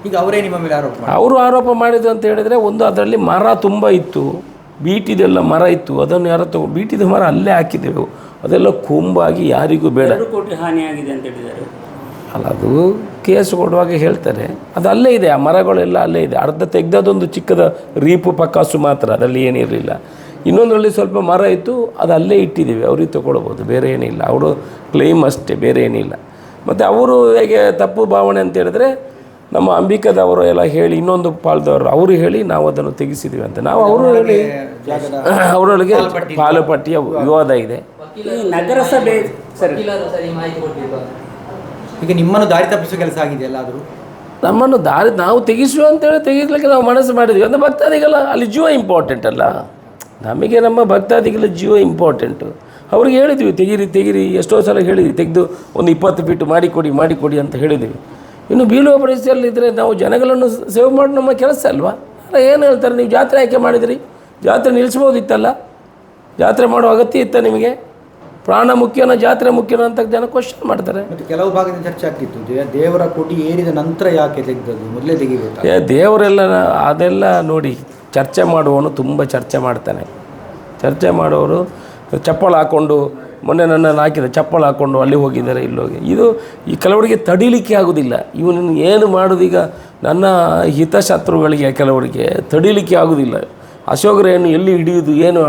ಈಗ ಅವರೇ ನಿಮ್ಮ ಮೇಲೆ ಅವರು ಆರೋಪ ಮಾಡಿದ್ದು ಅಂತ ಹೇಳಿದರೆ, ಒಂದು ಅದರಲ್ಲಿ ಮರ ತುಂಬ ಇತ್ತು, ಬೀಟಿದೆಲ್ಲ ಮರ ಇತ್ತು, ಅದನ್ನು ಯಾರೋ ಬೀಟಿದ ಮರ ಅಲ್ಲೇ ಹಾಕಿದ್ದೆವು, ಅದೆಲ್ಲ ಕೊಂಬಾಗಿ ಯಾರಿಗೂ ಬೇಡ. 2 ಕೋಟಿ ಹಾನಿಯಾಗಿದೆ ಅಂತ ಹೇಳಿದ್ದಾರೆ. ಅಲ್ಲ, ಅದು ಕೇಸ್ ಕೊಡುವಾಗ ಹೇಳ್ತಾರೆ, ಅದು ಅಲ್ಲೇ ಇದೆ, ಆ ಮರಗಳೆಲ್ಲ ಅಲ್ಲೇ ಇದೆ. ಅರ್ಧ ತೆಗೆದದೊಂದು ಚಿಕ್ಕದ ರೀಪು ಪಕ್ಕಾಸು ಮಾತ್ರ, ಅದರಲ್ಲಿ ಏನಿರಲಿಲ್ಲ. ಇನ್ನೊಂದರಲ್ಲಿ ಸ್ವಲ್ಪ ಮರ ಇತ್ತು, ಅದು ಅಲ್ಲೇ ಇಟ್ಟಿದ್ದೀವಿ, ಅವ್ರಿಗೆ ತೊಗೊಳ್ಬೋದು, ಬೇರೆ ಏನಿಲ್ಲ. ಅವರು ಕ್ಲೈಮ್ ಅಷ್ಟೇ, ಬೇರೆ ಏನಿಲ್ಲ. ಮತ್ತು ಅವರು ಹೇಗೆ ತಪ್ಪು ಭಾವನೆ ಅಂತ ಹೇಳಿದ್ರೆ, ನಮ್ಮ ಅಂಬಿಕದವರು ಎಲ್ಲ ಹೇಳಿ, ಇನ್ನೊಂದು ಪಾಲ್ದವರು ಅವರು ಹೇಳಿ ನಾವು ಅದನ್ನು ತೆಗೆಸಿದ್ದೀವಿ ಅಂತ. ನಾವು ಅವರು ಹೇಳಿ ಅವರೊಳಗೆ ಪಾಲುಪಟ್ಟಿಯ ವಿವಾದ ಇದೆ. ನಗರಸಭೆ ಈಗ ನಿಮ್ಮನ್ನು ದಾರಿ ತಪ್ಪಿಸುವ ಕೆಲಸ ಆಗಿದೆಯಲ್ಲ, ಆದರೂ ನಮ್ಮನ್ನು ನಾವು ತೆಗಿಸುವ ಅಂತೇಳಿ ತೆಗಿಸ್ಲಿಕ್ಕೆ ನಾವು ಮನಸ್ಸು ಮಾಡಿದ್ವಿ. ಅಂದರೆ ಭಕ್ತಾದಿಗೆಲ್ಲ ಅಲ್ಲಿ ಜೀವ ಇಂಪಾರ್ಟೆಂಟ್ ಅಲ್ಲ, ನಮಗೆ ನಮ್ಮ ಭಕ್ತಾದಿಗೆಲ್ಲ ಜೀವ ಇಂಪಾರ್ಟೆಂಟು. ಅವ್ರಿಗೆ ಹೇಳಿದ್ವಿ, ತೆಗೀರಿ, ಎಷ್ಟೋ ಸಲ ಹೇಳಿದ್ವಿ, ತೆಗೆದು ಒಂದು 20 ಫೀಟ್ ಮಾಡಿಕೊಡಿ ಅಂತ ಹೇಳಿದ್ವಿ. ಇನ್ನು ಬೀಳುವ ಪರಿಸ್ಥಿತಿಯಲ್ಲಿದ್ದರೆ ನಾವು ಜನಗಳನ್ನು ಸೇವ್ ಮಾಡಿ ನಮ್ಮ ಕೆಲಸ ಅಲ್ವಾ? ಅಲ್ಲ, ಏನು ಹೇಳ್ತಾರೆ, ನೀವು ಜಾತ್ರೆ ಆಯ್ಕೆ ಮಾಡಿದಿರಿ, ಜಾತ್ರೆ ನಿಲ್ಲಿಸ್ಬೋದಿತ್ತಲ್ಲ, ಜಾತ್ರೆ ಮಾಡೋ ಅಗತ್ಯ ಇತ್ತ ನಿಮಗೆ? ಪ್ರಾಣ ಮುಖ್ಯನ ಜಾತ್ರೆ ಮುಖ್ಯನ ಅಂತ ಜನ ಕ್ವಶನ್ ಮಾಡ್ತಾರೆ. ಮತ್ತು ಕೆಲವು ಭಾಗದಲ್ಲಿ ಚರ್ಚೆ ಆಗ್ತಿತ್ತು, ದೇವರ ಕೋಟಿ ಏರಿದ ನಂತರ ಯಾಕೆ ತೆಗೆದದ್ದು, ಮೊದಲೇ ತೆಗಿಬೇಕು. ದೇವರೆಲ್ಲ ಅದೆಲ್ಲ ನೋಡಿ, ಚರ್ಚೆ ಮಾಡುವವನು ತುಂಬ ಚರ್ಚೆ ಮಾಡ್ತಾನೆ. ಚರ್ಚೆ ಮಾಡೋರು ಚಪ್ಪಳ ಹಾಕ್ಕೊಂಡು, ಮೊನ್ನೆ ನನ್ನನ್ನು ಹಾಕಿದ ಚಪ್ಪಳ ಹಾಕ್ಕೊಂಡು ಅಲ್ಲಿ ಹೋಗಿದ್ದಾರೆ, ಇಲ್ಲೋಗಿ. ಇದು ಈ ಕೆಲವರಿಗೆ ತಡಿಲಿಕ್ಕೆ ಆಗೋದಿಲ್ಲ. ಇವನನ್ನು ಏನು ಮಾಡೋದು? ಈಗ ನನ್ನ ಹಿತಶತ್ರುಗಳಿಗೆ ಕೆಲವರಿಗೆ ತಡಿಲಿಕ್ಕೆ ಆಗೋದಿಲ್ಲ. ಅಶೋಕರೇನು ಎಲ್ಲಿ ಹಿಡಿಯೋದು, ಏನು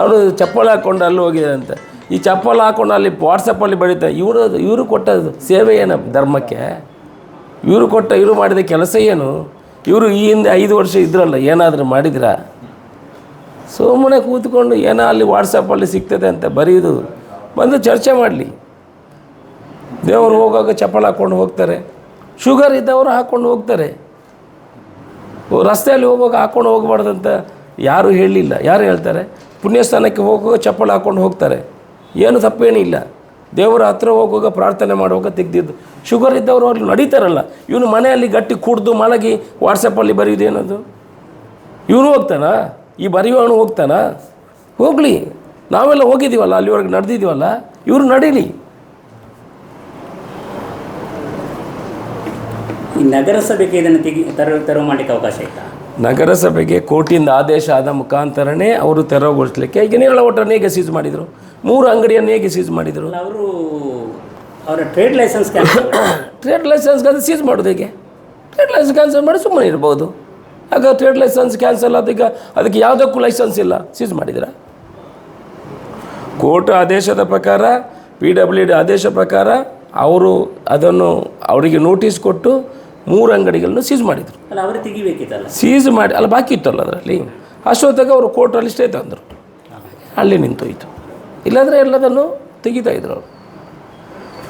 ಅವನು ಚಪ್ಪಳ ಹಾಕ್ಕೊಂಡು ಅಲ್ಲಿ ಹೋಗಿದೆ ಅಂತ. ಈ ಚಪ್ಪಲ ಹಾಕ್ಕೊಂಡು ಅಲ್ಲಿ ವಾಟ್ಸಪ್ಪಲ್ಲಿ ಬರೀತಾರೆ. ಇವರು ಕೊಟ್ಟ ಸೇವೆ ಏನು ಧರ್ಮಕ್ಕೆ? ಇವರು ಮಾಡಿದ ಕೆಲಸ ಏನು? ಇವರು ಈ ಹಿಂದೆ 5 ವರ್ಷ ಇದ್ರಲ್ಲ, ಏನಾದರೂ ಮಾಡಿದ್ರಾ? ಸುಮ್ಮನೆ ಕೂತ್ಕೊಂಡು ಏನೋ ಅಲ್ಲಿ ವಾಟ್ಸಪ್ಪಲ್ಲಿ ಸಿಗ್ತದೆ ಅಂತ ಬರೆಯೋದು, ಬಂದು ಚರ್ಚೆ ಮಾಡಲಿ. ದೇವರು ಹೋಗುವಾಗ ಚಪ್ಪಲ ಹಾಕ್ಕೊಂಡು ಹೋಗ್ತಾರೆ, ಶುಗರ್ ಇದ್ದವರು ಹಾಕ್ಕೊಂಡು ಹೋಗ್ತಾರೆ. ರಸ್ತೆಯಲ್ಲಿ ಹೋಗುವಾಗ ಹಾಕ್ಕೊಂಡು ಹೋಗಬಾರ್ದಂತ ಯಾರೂ ಹೇಳಲಿಲ್ಲ. ಯಾರು ಹೇಳ್ತಾರೆ? ಪುಣ್ಯಸ್ಥಾನಕ್ಕೆ ಹೋಗುವಾಗ ಚಪ್ಪಲ ಹಾಕ್ಕೊಂಡು ಹೋಗ್ತಾರೆ, ಏನು ತಪ್ಪೇನಿಲ್ಲ. ದೇವರ ಹತ್ರ ಹೋಗುವಾಗ ಪ್ರಾರ್ಥನೆ ಮಾಡುವಾಗ ತೆಗೆದಿದ್ದು. ಶುಗರ್ ಇದ್ದವರು ಅಲ್ಲಿ ನಡೀತಾರಲ್ಲ, ಇವನು ಮನೆಯಲ್ಲಿ ಗಟ್ಟಿ ಕುಡ್ದು ಮಲಗಿ ವಾಟ್ಸಪ್ಪಲ್ಲಿ ಬರೆಯೋದು ಏನದು? ಇವನು ಹೋಗ್ತಾನಾ? ಈ ಬರೆಯುವವನು ಹೋಗ್ತಾನಾ? ಹೋಗಲಿ, ನಾವೆಲ್ಲ ಹೋಗಿದ್ದೀವಲ್ಲ, ಅಲ್ಲಿವರೆಗೆ ನಡೆದಿದ್ದೀವಲ್ಲ, ಇವರು ನಡೀಲಿ. ಈ ನಗರಸಭೆಗೆ ಇದನ್ನು ತೆರವು ಮಾಡಲಿಕ್ಕೆ ಅವಕಾಶ ಇಲ್ಲ. ನಗರಸಭೆಗೆ ಕೋರ್ಟಿಂದ ಆದೇಶ ಆದ ಮುಖಾಂತರನೇ ಅವರು ತೆರವುಗೊಳಿಸಲಿಕ್ಕೆ. ಈಗ ನೇರಳ ಹೋಟೆಲ್ನ ಹೇಗೆ ಸೀಸ್ ಮಾಡಿದರು? 3 ಅಂಗಡಿಯನ್ನು ಹೇಗೆ ಸೀಸ್ ಮಾಡಿದರು? ಅವರು ಅವರ ಟ್ರೇಡ್ ಲೈಸೆನ್ಸ್ ಅದು ಸೀಸ್ ಮಾಡೋದು ಹೇಗೆ? ಟ್ರೇಡ್ ಲೈಸೆನ್ಸ್ ಕ್ಯಾನ್ಸಲ್ ಮಾಡಿ ಸುಮ್ಮನೆ ಇರ್ಬೋದು. ಆಗ ಟ್ರೇಡ್ ಲೈಸೆನ್ಸ್ ಕ್ಯಾನ್ಸಲ್ ಆದಾಗ ಅದಕ್ಕೆ ಯಾವುದಕ್ಕೂ ಲೈಸೆನ್ಸ್ ಇಲ್ಲ, ಸೀಸ್ ಮಾಡಿದ್ರ? ಕೋರ್ಟ್ ಆದೇಶದ ಪ್ರಕಾರ, PWD ಆದೇಶ ಪ್ರಕಾರ ಅವರು ಅದನ್ನು ಅವರಿಗೆ ನೋಟಿಸ್ ಕೊಟ್ಟು 3 ಅಂಗಡಿಗಳನ್ನು ಸೀಸ್ ಮಾಡಿದರು. ಅಲ್ಲ, ಅವರು ತೆಗಿಬೇಕಿತ್ತಲ್ಲ, ಸೀಸ್ ಮಾಡಿ ಅಲ್ಲ, ಬಾಕಿ ಇತ್ತಲ್ಲ ಅದರಲ್ಲಿ. ಅಷ್ಟೊತ್ತಾಗ ಅವರು ಕೋರ್ಟಲ್ಲಿ ಸ್ಟೇ ತಂದರು, ಅಲ್ಲಿ ನಿಂತೋಯ್ತು. ಇಲ್ಲಾಂದರೆ ಎಲ್ಲದನ್ನು ತೆಗಿತಾಯಿದ್ರು ಅವರು.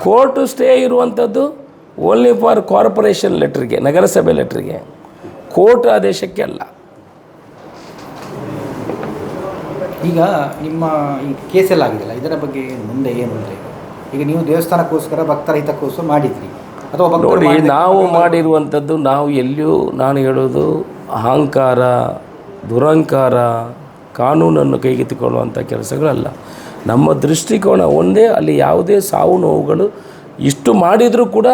ಕೋರ್ಟು ಸ್ಟೇ ಇರುವಂಥದ್ದು ಓನ್ಲಿ ಫಾರ್ ಕಾರ್ಪೊರೇಷನ್ ಲೆಟ್ರಿಗೆ, ನಗರಸಭೆ ಲೆಟ್ರಿಗೆ, ಕೋರ್ಟ್ ಆದೇಶಕ್ಕೆ ಅಲ್ಲ. ಈಗ ನಿಮ್ಮ ಈ ಕೇಸೆಲ್ಲ ಆಗಿದೆಯಲ್ಲ, ಇದರ ಬಗ್ಗೆ ಮುಂದೆ ಏನು ಅಂದರೆ, ಈಗ ನೀವು ದೇವಸ್ಥಾನಕ್ಕೋಸ್ಕರ ಭಕ್ತರ ಹಿತಕ್ಕೋಸ್ಕರ ಮಾಡಿದ್ರಿ, ಅಥವಾ ನೋಡಿ, ನಾವು ಮಾಡಿರುವಂಥದ್ದು, ನಾವು ಎಲ್ಲಿಯೂ, ನಾನು ಹೇಳೋದು ಅಹಂಕಾರ, ದುರಹಂಕಾರ, ಕಾನೂನನ್ನು ಕೈಗೆತ್ತಿಕೊಳ್ಳುವಂಥ ಕೆಲಸಗಳಲ್ಲ. ನಮ್ಮ ದೃಷ್ಟಿಕೋನ ಒಂದೇ. ಅಲ್ಲಿ ಯಾವುದೇ ಸಾವು ನೋವುಗಳು ಇಷ್ಟು ಮಾಡಿದರೂ ಕೂಡ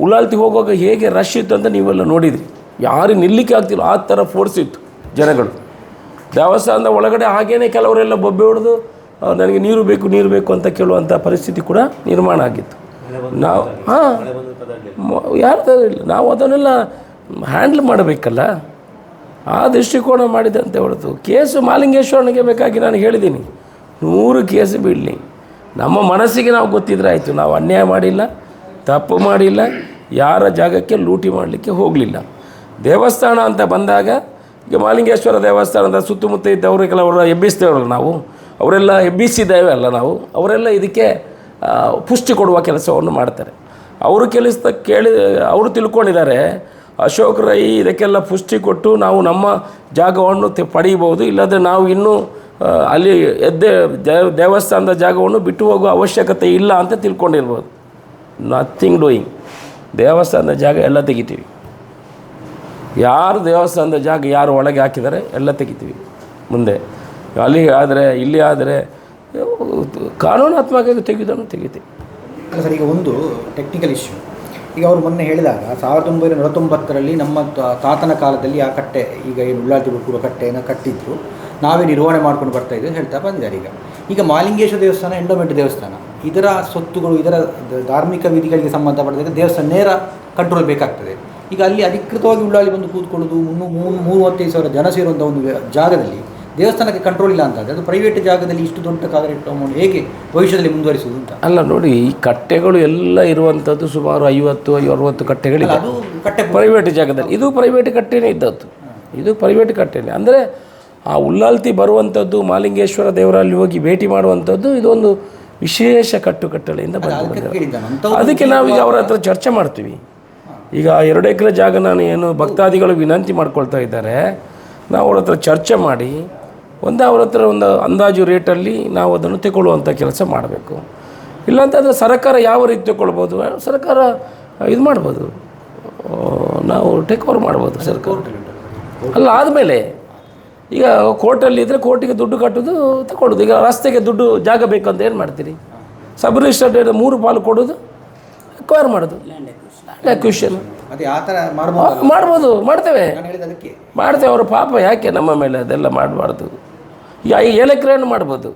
ಉಲಾಲ್ತಿ ಹೋಗುವಾಗ ಹೇಗೆ ರಶ್ ಇತ್ತು ಅಂತ ನೀವೆಲ್ಲ ನೋಡಿದ್ರಿ. ಯಾರು ನಿಲ್ಲಿಕ್ಕೆ ಆಗ್ತಿಲ್ಲ, ಆ ಥರ ಫೋರ್ಸ್ ಇತ್ತು ಜನಗಳು. ದೇವಸ್ಥಾನದ ಒಳಗಡೆ ಹಾಗೇ ಕೆಲವರೆಲ್ಲ ಬೊಬ್ಬೆ ಹೊಡೆದು ನನಗೆ ನೀರು ಬೇಕು ಅಂತ ಕೇಳುವಂಥ ಪರಿಸ್ಥಿತಿ ಕೂಡ ನಿರ್ಮಾಣ ಆಗಿತ್ತು. ನಾವು ಯಾರ್ದು ಇಲ್ಲ. ನಾವು ಅದನ್ನೆಲ್ಲ ಹ್ಯಾಂಡ್ಲ್ ಮಾಡಬೇಕಲ್ಲ, ಆ ದೃಷ್ಟಿಕೋನ ಮಾಡಿದಂತೆ ಹೊರತು ಕೇಸು ಮಾಲಿಂಗೇಶ್ವರನಿಗೆ ಬೇಕಾಗಿ ನಾನು ಹೇಳಿದ್ದೀನಿ 100 ಕೇಸು ಬೀಳಲಿ, ನಮ್ಮ ಮನಸ್ಸಿಗೆ ನಾವು ಗೊತ್ತಿದ್ರೆ ಆಯಿತು. ನಾವು ಅನ್ಯಾಯ ಮಾಡಿಲ್ಲ, ತಪ್ಪು ಮಾಡಿಲ್ಲ, ಯಾರ ಜಾಗಕ್ಕೆ ಲೂಟಿ ಮಾಡಲಿಕ್ಕೆ ಹೋಗಲಿಲ್ಲ. ದೇವಸ್ಥಾನ ಅಂತ ಬಂದಾಗ ಈಗ ಮಾಲಿಂಗೇಶ್ವರ ದೇವಸ್ಥಾನದ ಸುತ್ತಮುತ್ತ ಇದ್ದವರಿಗೆಲ್ಲ ಅವರ ಎಬ್ಬಿಸ್ತೇವಲ್ಲ ನಾವು, ಅವರೆಲ್ಲ ಎಬ್ಬಿಸಿದ್ದೇವೆ ಅಲ್ಲ ನಾವು, ಅವರೆಲ್ಲ ಇದಕ್ಕೆ ಪುಷ್ಟಿ ಕೊಡುವ ಕೆಲಸವನ್ನು ಮಾಡ್ತಾರೆ. ಅವರು ಅವರು ತಿಳ್ಕೊಂಡಿದ್ದಾರೆ ಅಶೋಕ್ ರೈ ಇದಕ್ಕೆಲ್ಲ ಪುಷ್ಟಿ ಕೊಟ್ಟು ನಾವು ನಮ್ಮ ಜಾಗವನ್ನು ಪಡೀಬೋದು, ಇಲ್ಲದ್ರೆ ನಾವು ಇನ್ನೂ ಅಲ್ಲಿ ದೇವಸ್ಥಾನದ ಜಾಗವನ್ನು ಬಿಟ್ಟು ಹೋಗುವ ಅವಶ್ಯಕತೆ ಇಲ್ಲ ಅಂತ ತಿಳ್ಕೊಂಡಿರ್ಬೋದು. Nothing doing. ದೇವಸ್ಥಾನದ ಜಾಗ ಎಲ್ಲ ತೆಗಿತೀವಿ. ಯಾರು ದೇವಸ್ಥಾನದ ಜಾಗ ಯಾರು ಒಳಗೆ ಹಾಕಿದ್ದಾರೆ ಎಲ್ಲ ತೆಗಿತೀವಿ. ಮುಂದೆ ಅಲ್ಲಿ ಆದರೆ ಇಲ್ಲಿ ಆದರೆ ಕಾನೂನಾತ್ಮಕವಾಗಿ ತೆಗೆಯೋದನ್ನು ತೆಗಿತೀವಿ. ಅಲ್ಲ ಸರ್, ಈಗ ಒಂದು ಟೆಕ್ನಿಕಲ್ ಇಶ್ಯೂ. ಈಗ ಅವರು ಮೊನ್ನೆ ಹೇಳಿದಾಗ 1949ರಲ್ಲಿ ನಮ್ಮ ತಾತನ ಕಾಲದಲ್ಲಿ ಆ ಕಟ್ಟೆ, ಈಗ ಏನು ಉಳ್ಳಾಲ್ತಿ ಪೂರ್ವ ಕಟ್ಟೆಯನ್ನು ಕಟ್ಟಿದ್ರು, ನಾವೇ ನಿರ್ವಹಣೆ ಮಾಡ್ಕೊಂಡು ಬರ್ತಾಯಿದ್ವಿ ಅಂತ ಹೇಳ್ತಾ ಬಂದಿದ್ದಾರೆ. ಈಗ ಮಾಲಿಂಗೇಶ್ವರ ದೇವಸ್ಥಾನ ಎಂಡೋಮೆಂಟ್ ದೇವಸ್ಥಾನ, ಇದರ ಸ್ವತ್ತುಗಳು, ಇದರ ಧಾರ್ಮಿಕ ವಿಧಿಗಳಿಗೆ ಸಂಬಂಧಪಟ್ಟಿದಾಗ ದೇವಸ್ಥಾನ ನೇರ ಕಂಟ್ರೋಲ್ ಬೇಕಾಗ್ತದೆ. ಈಗ ಅಲ್ಲಿ ಅಧಿಕೃತವಾಗಿ ಉಳ್ಳಾಳಿ ಬಂದು ಕೂತ್ಕೊಳ್ಳೋದು, 35,000 ಜನ ಸೇರುವಂಥ ಒಂದು ಜಾಗದಲ್ಲಿ ದೇವಸ್ಥಾನಕ್ಕೆ ಕಂಟ್ರೋಲ್ ಇಲ್ಲ ಅಂತಂದರೆ ಅದು ಪ್ರೈವೇಟ್ ಜಾಗದಲ್ಲಿ ಇಷ್ಟು ದೊಡ್ಡ ಕಾಂಕ್ರೀಟ್ ಅಮೌಂಟ್ ಹೇಗೆ ಭವಿಷ್ಯದಲ್ಲಿ ಮುಂದುವರಿಸುವುದು ಅಂತ. ಅಲ್ಲ ನೋಡಿ, ಈ ಕಟ್ಟೆಗಳು ಎಲ್ಲ ಇರುವಂಥದ್ದು ಸುಮಾರು 50-60 ಕಟ್ಟೆಗಳಿದೆ. ಅದು ಕಟ್ಟೆ ಪ್ರೈವೇಟ್ ಜಾಗದಲ್ಲಿ. ಇದು ಪ್ರೈವೇಟ್ ಕಟ್ಟೆನೇ ಇದ್ದದ್ದು, ಇದು ಪ್ರೈವೇಟ್ ಕಟ್ಟೆನೇ. ಅಂದರೆ ಆ ಉಳ್ಳಾಲ್ತಿ ಬರುವಂಥದ್ದು, ಮಾಲಿಂಗೇಶ್ವರ ದೇವರಲ್ಲಿ ಹೋಗಿ ಭೇಟಿ ಮಾಡುವಂಥದ್ದು ಇದೊಂದು ವಿಶೇಷ ಕಟ್ಟುಕಟ್ಟಳೆಯಿಂದ ಬಂದಿದೆ. ಅದಕ್ಕೆ ನಾವೀಗ ಅವರ ಹತ್ರ ಚರ್ಚೆ ಮಾಡ್ತೀವಿ. ಈಗ 2 ಎಕರೆ ಜಾಗ ನಾನು ಏನು ಭಕ್ತಾದಿಗಳು ವಿನಂತಿ ಮಾಡ್ಕೊಳ್ತಾ ಇದ್ದಾರೆ, ನಾವು ಅವ್ರ ಹತ್ರ ಚರ್ಚೆ ಮಾಡಿ ಅವ್ರ ಹತ್ರ ಒಂದು ಅಂದಾಜು ರೇಟಲ್ಲಿ ನಾವು ಅದನ್ನು ತಗೊಳ್ಳುವಂಥ ಕೆಲಸ ಮಾಡಬೇಕು. ಇಲ್ಲಾಂತಂದರೆ ಸರ್ಕಾರ ಯಾವ ರೀತಿ ತಗೊಳ್ಬೋದು, ಸರ್ಕಾರ ಇದು ಮಾಡ್ಬೋದು, ನಾವು ಟೇಕ್ ಓವರ್ ಮಾಡ್ಬೋದು ಸರ್ಕಾರ. ಅಲ್ಲ ಆದಮೇಲೆ ಈಗ ಕೋರ್ಟಲ್ಲಿದ್ದರೆ ಕೋರ್ಟಿಗೆ ದುಡ್ಡು ಕಟ್ಟೋದು ತಗೊಳ್ಳೋದು. ಈಗ ರಸ್ತೆಗೆ ದುಡ್ಡು ಜಾಗ ಬೇಕಂತ ಏನು ಮಾಡ್ತೀರಿ, ಸಬ್ ರಿಜಿಸ್ಟರ್ಡ್ 3 ಪಾಲು ಕೊಡೋದು, ಎಕ್ವೈರ್ ಮಾಡೋದು, ಅಕ್ವಿಷನ್ ಮಾಡ್ಬೋದು, ಮಾಡ್ತೇವೆ. ಅವ್ರ ಪಾಪ ಯಾಕೆ ನಮ್ಮ ಮೇಲೆ ಅದೆಲ್ಲ ಮಾಡಬಾರ್ದು. ಈಗ 7 ಎಕರೆಯನ್ನು ಮಾಡ್ಬೋದು,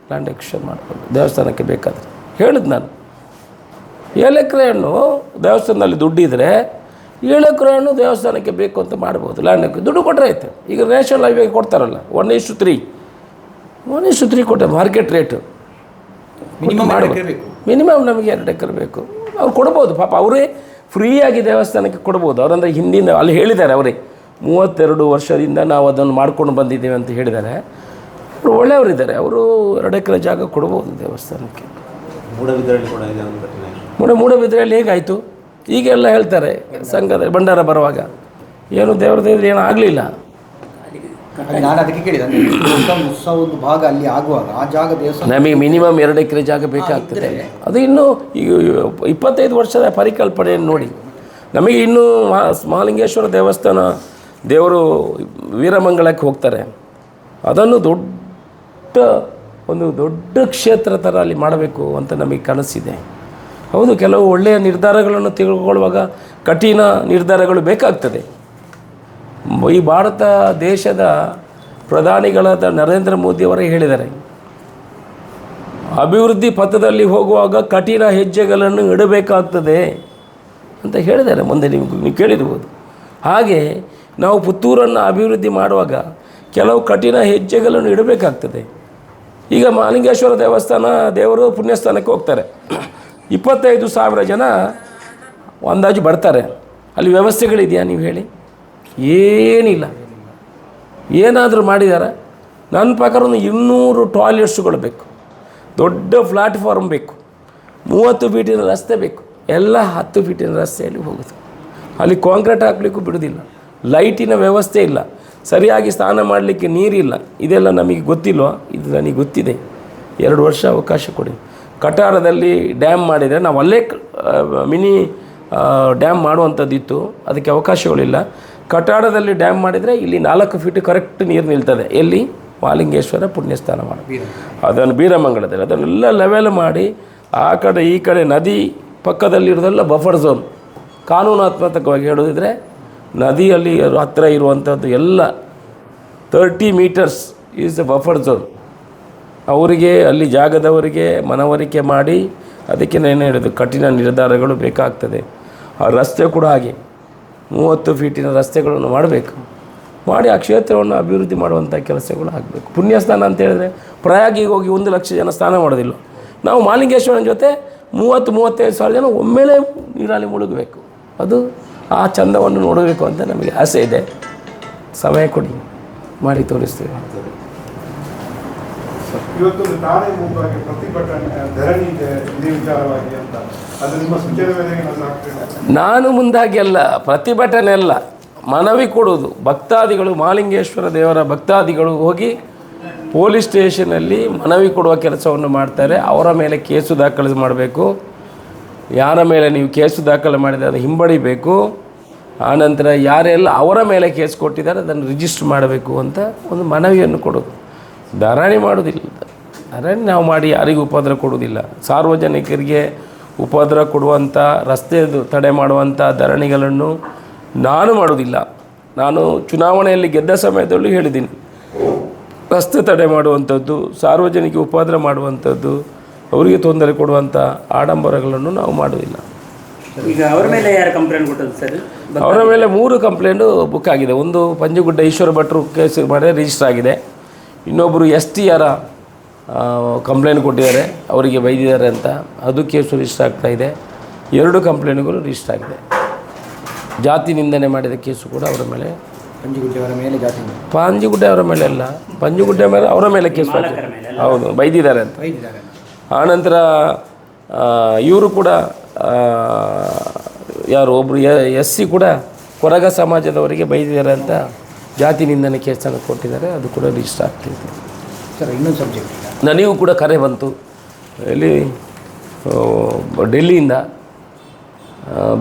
ಲ್ಯಾಂಡ್ ಎಕ್ವಿಷನ್ ಮಾಡ್ಬೋದು ದೇವಸ್ಥಾನಕ್ಕೆ ಬೇಕಾದರೆ. ಹೇಳಿದ್ದು ನಾನು 7 ಎಕರೆಯನ್ನು ದೇವಸ್ಥಾನದಲ್ಲಿ ದುಡ್ಡಿದ್ರೆ 7 ಎಕರೆಯನ್ನು ದೇವಸ್ಥಾನಕ್ಕೆ ಬೇಕು ಅಂತ ಮಾಡ್ಬೋದು. ಲ್ಯಾಂಡ್ ದುಡ್ಡು ಕೊಟ್ಟರೆ ಆಯಿತು. ಈಗ ನ್ಯಾಷನಲ್ ಹೈವೇಗೆ ಕೊಡ್ತಾರಲ್ಲ 1:3 ಕೊಟ್ಟೆ ಮಾರ್ಕೆಟ್ ರೇಟು ಮಿನಿಮಮ್ ನಮಗೆ 2 ಎಕರೆ ಬೇಕು. ಅವ್ರು ಕೊಡ್ಬೋದು, ಪಾಪ ಅವರೇ ಫ್ರೀಯಾಗಿ ದೇವಸ್ಥಾನಕ್ಕೆ ಕೊಡ್ಬೋದು. ಅವರಂದರೆ ಹಿಂದಿನ ಅಲ್ಲಿ ಹೇಳಿದ್ದಾರೆ, ಅವರೇ 32 ವರ್ಷದಿಂದ ನಾವು ಅದನ್ನು ಮಾಡ್ಕೊಂಡು ಬಂದಿದ್ದೇವೆ ಅಂತ ಹೇಳಿದ್ದಾರೆ. ಅವರು ಒಳ್ಳೆಯವರಿದ್ದಾರೆ, ಅವರು 2 ಎಕರೆ ಜಾಗ ಕೊಡ್ಬೋದು ದೇವಸ್ಥಾನಕ್ಕೆ. ಮೂಡಬಿದ್ರೆಯಲ್ಲಿ ಹೇಗಾಯಿತು, ಈಗೆಲ್ಲ ಹೇಳ್ತಾರೆ ಸಂಘದ ಭಂಡಾರ ಬರುವಾಗ ಏನು ದೇವ್ರದ್ದು ಏನೂ ಆಗಲಿಲ್ಲ. ನಾನು ಅದಕ್ಕೆ ಕೇಳಿದೆ, ಉತ್ಸವ ಒಂದು ಭಾಗ ಅಲ್ಲಿ ಆಗುವಾಗ ಆ ಜಾಗ ದೇವಸ್ಥಾನ ನಮಗೆ ಮಿನಿಮಮ್ 2 ಎಕರೆ ಜಾಗ ಬೇಕಾಗ್ತದೆ. ಅದು ಇನ್ನೂ ಈಗ 25 ವರ್ಷದ ಪರಿಕಲ್ಪನೆಯನ್ನು ನೋಡಿ. ನಮಗೆ ಇನ್ನೂ ಮಹಾಲಿಂಗೇಶ್ವರ ದೇವಸ್ಥಾನ ದೇವರು ವೀರಮಂಗಲಕ್ಕೆ ಹೋಗ್ತಾರೆ, ಅದನ್ನು ಒಂದು ದೊಡ್ಡ ಕ್ಷೇತ್ರ ಥರ ಅಲ್ಲಿ ಮಾಡಬೇಕು ಅಂತ ನಮಗೆ ಕನಸಿದೆ. ಹೌದು, ಕೆಲವು ಒಳ್ಳೆಯ ನಿರ್ಧಾರಗಳನ್ನು ತೆಗೆದುಕೊಳ್ಳುವಾಗ ಕಠಿಣ ನಿರ್ಧಾರಗಳು ಬೇಕಾಗ್ತದೆ. ಈ ಭಾರತ ದೇಶದ ಪ್ರಧಾನಿಗಳಾದ ನರೇಂದ್ರ ಮೋದಿಯವರೇ ಹೇಳಿದ್ದಾರೆ, ಅಭಿವೃದ್ಧಿ ಪಥದಲ್ಲಿ ಹೋಗುವಾಗ ಕಠಿಣ ಹೆಜ್ಜೆಗಳನ್ನು ಇಡಬೇಕಾಗ್ತದೆ ಅಂತ ಹೇಳಿದ್ದಾರೆ. ಮುಂದೆ ನೀವು ಕೇಳಿರ್ಬೋದು. ಹಾಗೆ ನಾವು ಪುತ್ತೂರನ್ನು ಅಭಿವೃದ್ಧಿ ಮಾಡುವಾಗ ಕೆಲವು ಕಠಿಣ ಹೆಜ್ಜೆಗಳನ್ನು ಇಡಬೇಕಾಗ್ತದೆ. ಈಗ ಮಹಾಲಿಂಗೇಶ್ವರ ದೇವಸ್ಥಾನ ದೇವರು ಪುಣ್ಯಸ್ಥಾನಕ್ಕೆ ಹೋಗ್ತಾರೆ, 25,000 ಜನ ಅಂದಾಜು ಬರ್ತಾರೆ. ಅಲ್ಲಿ ವ್ಯವಸ್ಥೆಗಳಿದೆಯಾ ನೀವು ಹೇಳಿ? ಏನಿಲ್ಲ. ಏನಾದರೂ ಮಾಡಿದ್ದಾರೆ? ನನ್ನ ಪ್ರಕಾರ 200 ಟಾಯ್ಲೆಟ್ಸ್ಗಳು ಬೇಕು, ದೊಡ್ಡ ಪ್ಲಾಟ್ಫಾರ್ಮ್ ಬೇಕು, 30 ಫೀಟಿನ ರಸ್ತೆ ಬೇಕು, ಎಲ್ಲ 10 ಫೀಟಿನ ರಸ್ತೆಯಲ್ಲಿ ಹೋಗೋದು. ಅಲ್ಲಿ ಕಾಂಕ್ರೀಟ್ ಹಾಕಲಿಕ್ಕೂ ಬಿಡೋದಿಲ್ಲ, ಲೈಟಿನ ವ್ಯವಸ್ಥೆ ಇಲ್ಲ, ಸರಿಯಾಗಿ ಸ್ನಾನ ಮಾಡಲಿಕ್ಕೆ ನೀರಿಲ್ಲ. ಇದೆಲ್ಲ ನಮಗೆ ಗೊತ್ತಿಲ್ವಾ? ಇದು ನನಗೆ ಗೊತ್ತಿದೆ. 2 ವರ್ಷ ಅವಕಾಶ ಕೊಡಿ. ಕಟಾರದಲ್ಲಿ ಡ್ಯಾಮ್ ಮಾಡಿದರೆ ನಾವು ಅಲ್ಲೇ ಮಿನಿ ಡ್ಯಾಮ್ ಮಾಡುವಂಥದ್ದಿತ್ತು, ಅದಕ್ಕೆ ಅವಕಾಶಗಳಿಲ್ಲ. ಕಟಾಡದಲ್ಲಿ ಡ್ಯಾಮ್ ಮಾಡಿದರೆ ಇಲ್ಲಿ 4 ಫೀಟ್ ಕರೆಕ್ಟ್ ನೀರು ನಿಲ್ತದೆ. ಎಲ್ಲಿ? ಮಹಾಲಿಂಗೇಶ್ವರ ಪುಣ್ಯಸ್ಥಾನ ಮಾಡಿ ಅದನ್ನು ಬೀರಮಂಗಲದಲ್ಲಿ ಅದನ್ನೆಲ್ಲ ಲೆವೆಲ್ ಮಾಡಿ ಆ ಕಡೆ ಈ ಕಡೆ ನದಿ ಪಕ್ಕದಲ್ಲಿರೋದೆಲ್ಲ ಬಫರ್ ಝೋನ್. ಕಾನೂನಾತ್ಮಕವಾಗಿ ಹೇಳೋದಿದ್ರೆ ನದಿಯಲ್ಲಿ ಹತ್ತಿರ ಇರುವಂಥದ್ದು ಎಲ್ಲ 30 meters is a buffer zone. ಅವರಿಗೆ ಅಲ್ಲಿ ಜಾಗದವರಿಗೆ ಮನವರಿಕೆ ಮಾಡಿ ಅದಕ್ಕೆ ನಾನು ಹೇಳಿದ್ದು ಕಠಿಣ ನಿರ್ಧಾರಗಳು ಬೇಕಾಗ್ತದೆ. ಆ ರಸ್ತೆ ಕೂಡ ಹಾಗೆ 30 ಫೀಟಿನ ರಸ್ತೆಗಳನ್ನು ಮಾಡಬೇಕು, ಮಾಡಿ ಆ ಕ್ಷೇತ್ರವನ್ನು ಅಭಿವೃದ್ಧಿ ಮಾಡುವಂಥ ಕೆಲಸಗಳು ಆಗಬೇಕು. ಪುಣ್ಯಸ್ಥಾನ ಅಂತ ಹೇಳಿದ್ರೆ ಪ್ರಯಾಗಿಗೆ ಹೋಗಿ 1 ಲಕ್ಷ ಜನ ಸ್ನಾನ ಮಾಡೋದಿಲ್ಲ. ನಾವು ಮಾಲಿಂಗೇಶ್ವರನ ಜೊತೆ 30-35 ಸಾವಿರ ಜನ ಒಮ್ಮೆಲೇ ನೀರಲ್ಲಿ ಮುಳುಗಬೇಕು. ಅದು ಆ ಚಂದವನ್ನು ನೋಡಬೇಕು ಅಂತ ನಮಗೆ ಆಸೆ ಇದೆ. ಸಮಯ ಕೊಡಿ, ಮಾಡಿ ತೋರಿಸ್ತೀವಿ. ಇವತ್ತು ನಾಳೆ ಮುಂಬಾಗಿ ಪ್ರತಿಭಟನೆ ಧರಣಿ ಇದೆ ಇದೇ ವಿಚಾರವಾಗಿ ಅಂತ, ಅದು ನಿಮ್ಮ ಸೂಚನೆ ಮೇರೆಗೆ ನಾನು ಆಗ್ತೇನೆ. ನಾನು ಮುಂದಾಗಿ ಅಲ್ಲ, ಪ್ರತಿಭಟನೆ ಅಲ್ಲ, ಮನವಿ ಕೊಡುವುದು. ಭಕ್ತಾದಿಗಳು, ಮಾಲಿಂಗೇಶ್ವರ ದೇವರ ಭಕ್ತಾದಿಗಳು ಹೋಗಿ ಪೊಲೀಸ್ ಸ್ಟೇಷನಲ್ಲಿ ಮನವಿ ಕೊಡುವ ಕೆಲಸವನ್ನು ಮಾಡ್ತಾರೆ. ಅವರ ಮೇಲೆ ಕೇಸು ದಾಖಲೆ ಮಾಡಬೇಕು. ಯಾರ ಮೇಲೆ ನೀವು ಕೇಸು ದಾಖಲೆ ಮಾಡಿದರೆ ಅದು ಹಿಂಬಡಿಬೇಕು. ಆನಂತರ ಯಾರೆಲ್ಲ ಅವರ ಮೇಲೆ ಕೇಸ್ ಕೊಟ್ಟಿದ್ದಾರೆ ಅದನ್ನು ರಿಜಿಸ್ಟರ್ ಮಾಡಬೇಕು ಅಂತ ಒಂದು ಮನವಿಯನ್ನು ಕೊಡೋದು. ಧರಣಿ ಮಾಡೋದಿಲ್ಲ, ಧರಣಿ ನಾವು ಮಾಡಿ ಯಾರಿಗೂ ಉಪದ್ರ ಕೊಡುವುದಿಲ್ಲ. ಸಾರ್ವಜನಿಕರಿಗೆ ಉಪದ್ರ ಕೊಡುವಂಥ, ರಸ್ತೆ ತಡೆ ಮಾಡುವಂಥ ಧರಣಿಗಳನ್ನು ನಾನು ಮಾಡೋದಿಲ್ಲ. ನಾನು ಚುನಾವಣೆಯಲ್ಲಿ ಗೆದ್ದ ಸಮಯದಲ್ಲೂ ಹೇಳಿದ್ದೀನಿ, ರಸ್ತೆ ತಡೆ ಮಾಡುವಂಥದ್ದು, ಸಾರ್ವಜನಿಕ ಉಪದ್ರ ಮಾಡುವಂಥದ್ದು, ಅವರಿಗೆ ತೊಂದರೆ ಕೊಡುವಂಥ ಆಡಂಬರಗಳನ್ನು ನಾವು ಮಾಡೋದಿಲ್ಲ. ಈಗ ಅವರ ಮೇಲೆ ಯಾರು ಕಂಪ್ಲೇಂಟ್ ಕೊಟ್ಟದ್ದು ಸರ್? ಅವರ ಮೇಲೆ 3 ಕಂಪ್ಲೇಂಟು ಬುಕ್ ಆಗಿದೆ. ಒಂದು ಪಂಜಗುಡ್ಡ ಈಶ್ವರ ಭಟ್ರು ಕೇಸ್ ಮಾಡಿ ರಿಜಿಸ್ಟರ್ ಆಗಿದೆ. ಇನ್ನೊಬ್ಬರು STR ಕಂಪ್ಲೇಂಟ್ ಕೊಟ್ಟಿದ್ದಾರೆ, ಅವರಿಗೆ ಬೈದಿದ್ದಾರೆ ಅಂತ, ಅದು ಕೇಸು ರಿಜಿಸ್ಟರ್ ಆಗ್ತಾಯಿದೆ. 2 ಕಂಪ್ಲೇಂಟ್ಗಳು ರಿಜಿಸ್ಟರ್ ಆಗಿದೆ. ಜಾತಿ ನಿಂದನೆ ಮಾಡಿದ ಕೇಸು ಕೂಡ ಅವರ ಮೇಲೆ, ಪಂಜಗುಡ್ಡೆಯವರ ಮೇಲೆ ಜಾತಿ ಪಂಜಗುಡ್ಡೆ ಅವರ ಮೇಲೆ ಅಲ್ಲ, ಪಂಜಗುಡ್ಡೆ ಮೇಲೆ ಅವರ ಮೇಲೆ ಕೇಸು ಹಾಕಿದೆ. ಹೌದು, ಬೈದಿದ್ದಾರೆ ಅಂತ. ಬೈದಿದ್ದಾರೆ. ಆನಂತರ ಇವರು ಕೂಡ ಯಾರು ಒಬ್ಬರು SC ಕೂಡ ಕೊರಗ ಸಮಾಜದವರಿಗೆ ಬೈದಿದ್ದಾರೆ ಅಂತ ಜಾತಿ ನಿಂದನೆ ಕೇಸನ್ನು ಕೊಟ್ಟಿದ್ದಾರೆ. ಅದು ಕೂಡ ರಿಜಿಸ್ಟರ್ ಆಗ್ತಿದೆ. ಸರ್, ಇನ್ನೊಂದು ಸಬ್ಜೆಕ್ಟ್ ಇದೆ. ನನಗೂ ಕೂಡ ಕರೆ ಬಂತು, ಇಲ್ಲಿ ಡೆಲ್ಲಿಯಿಂದ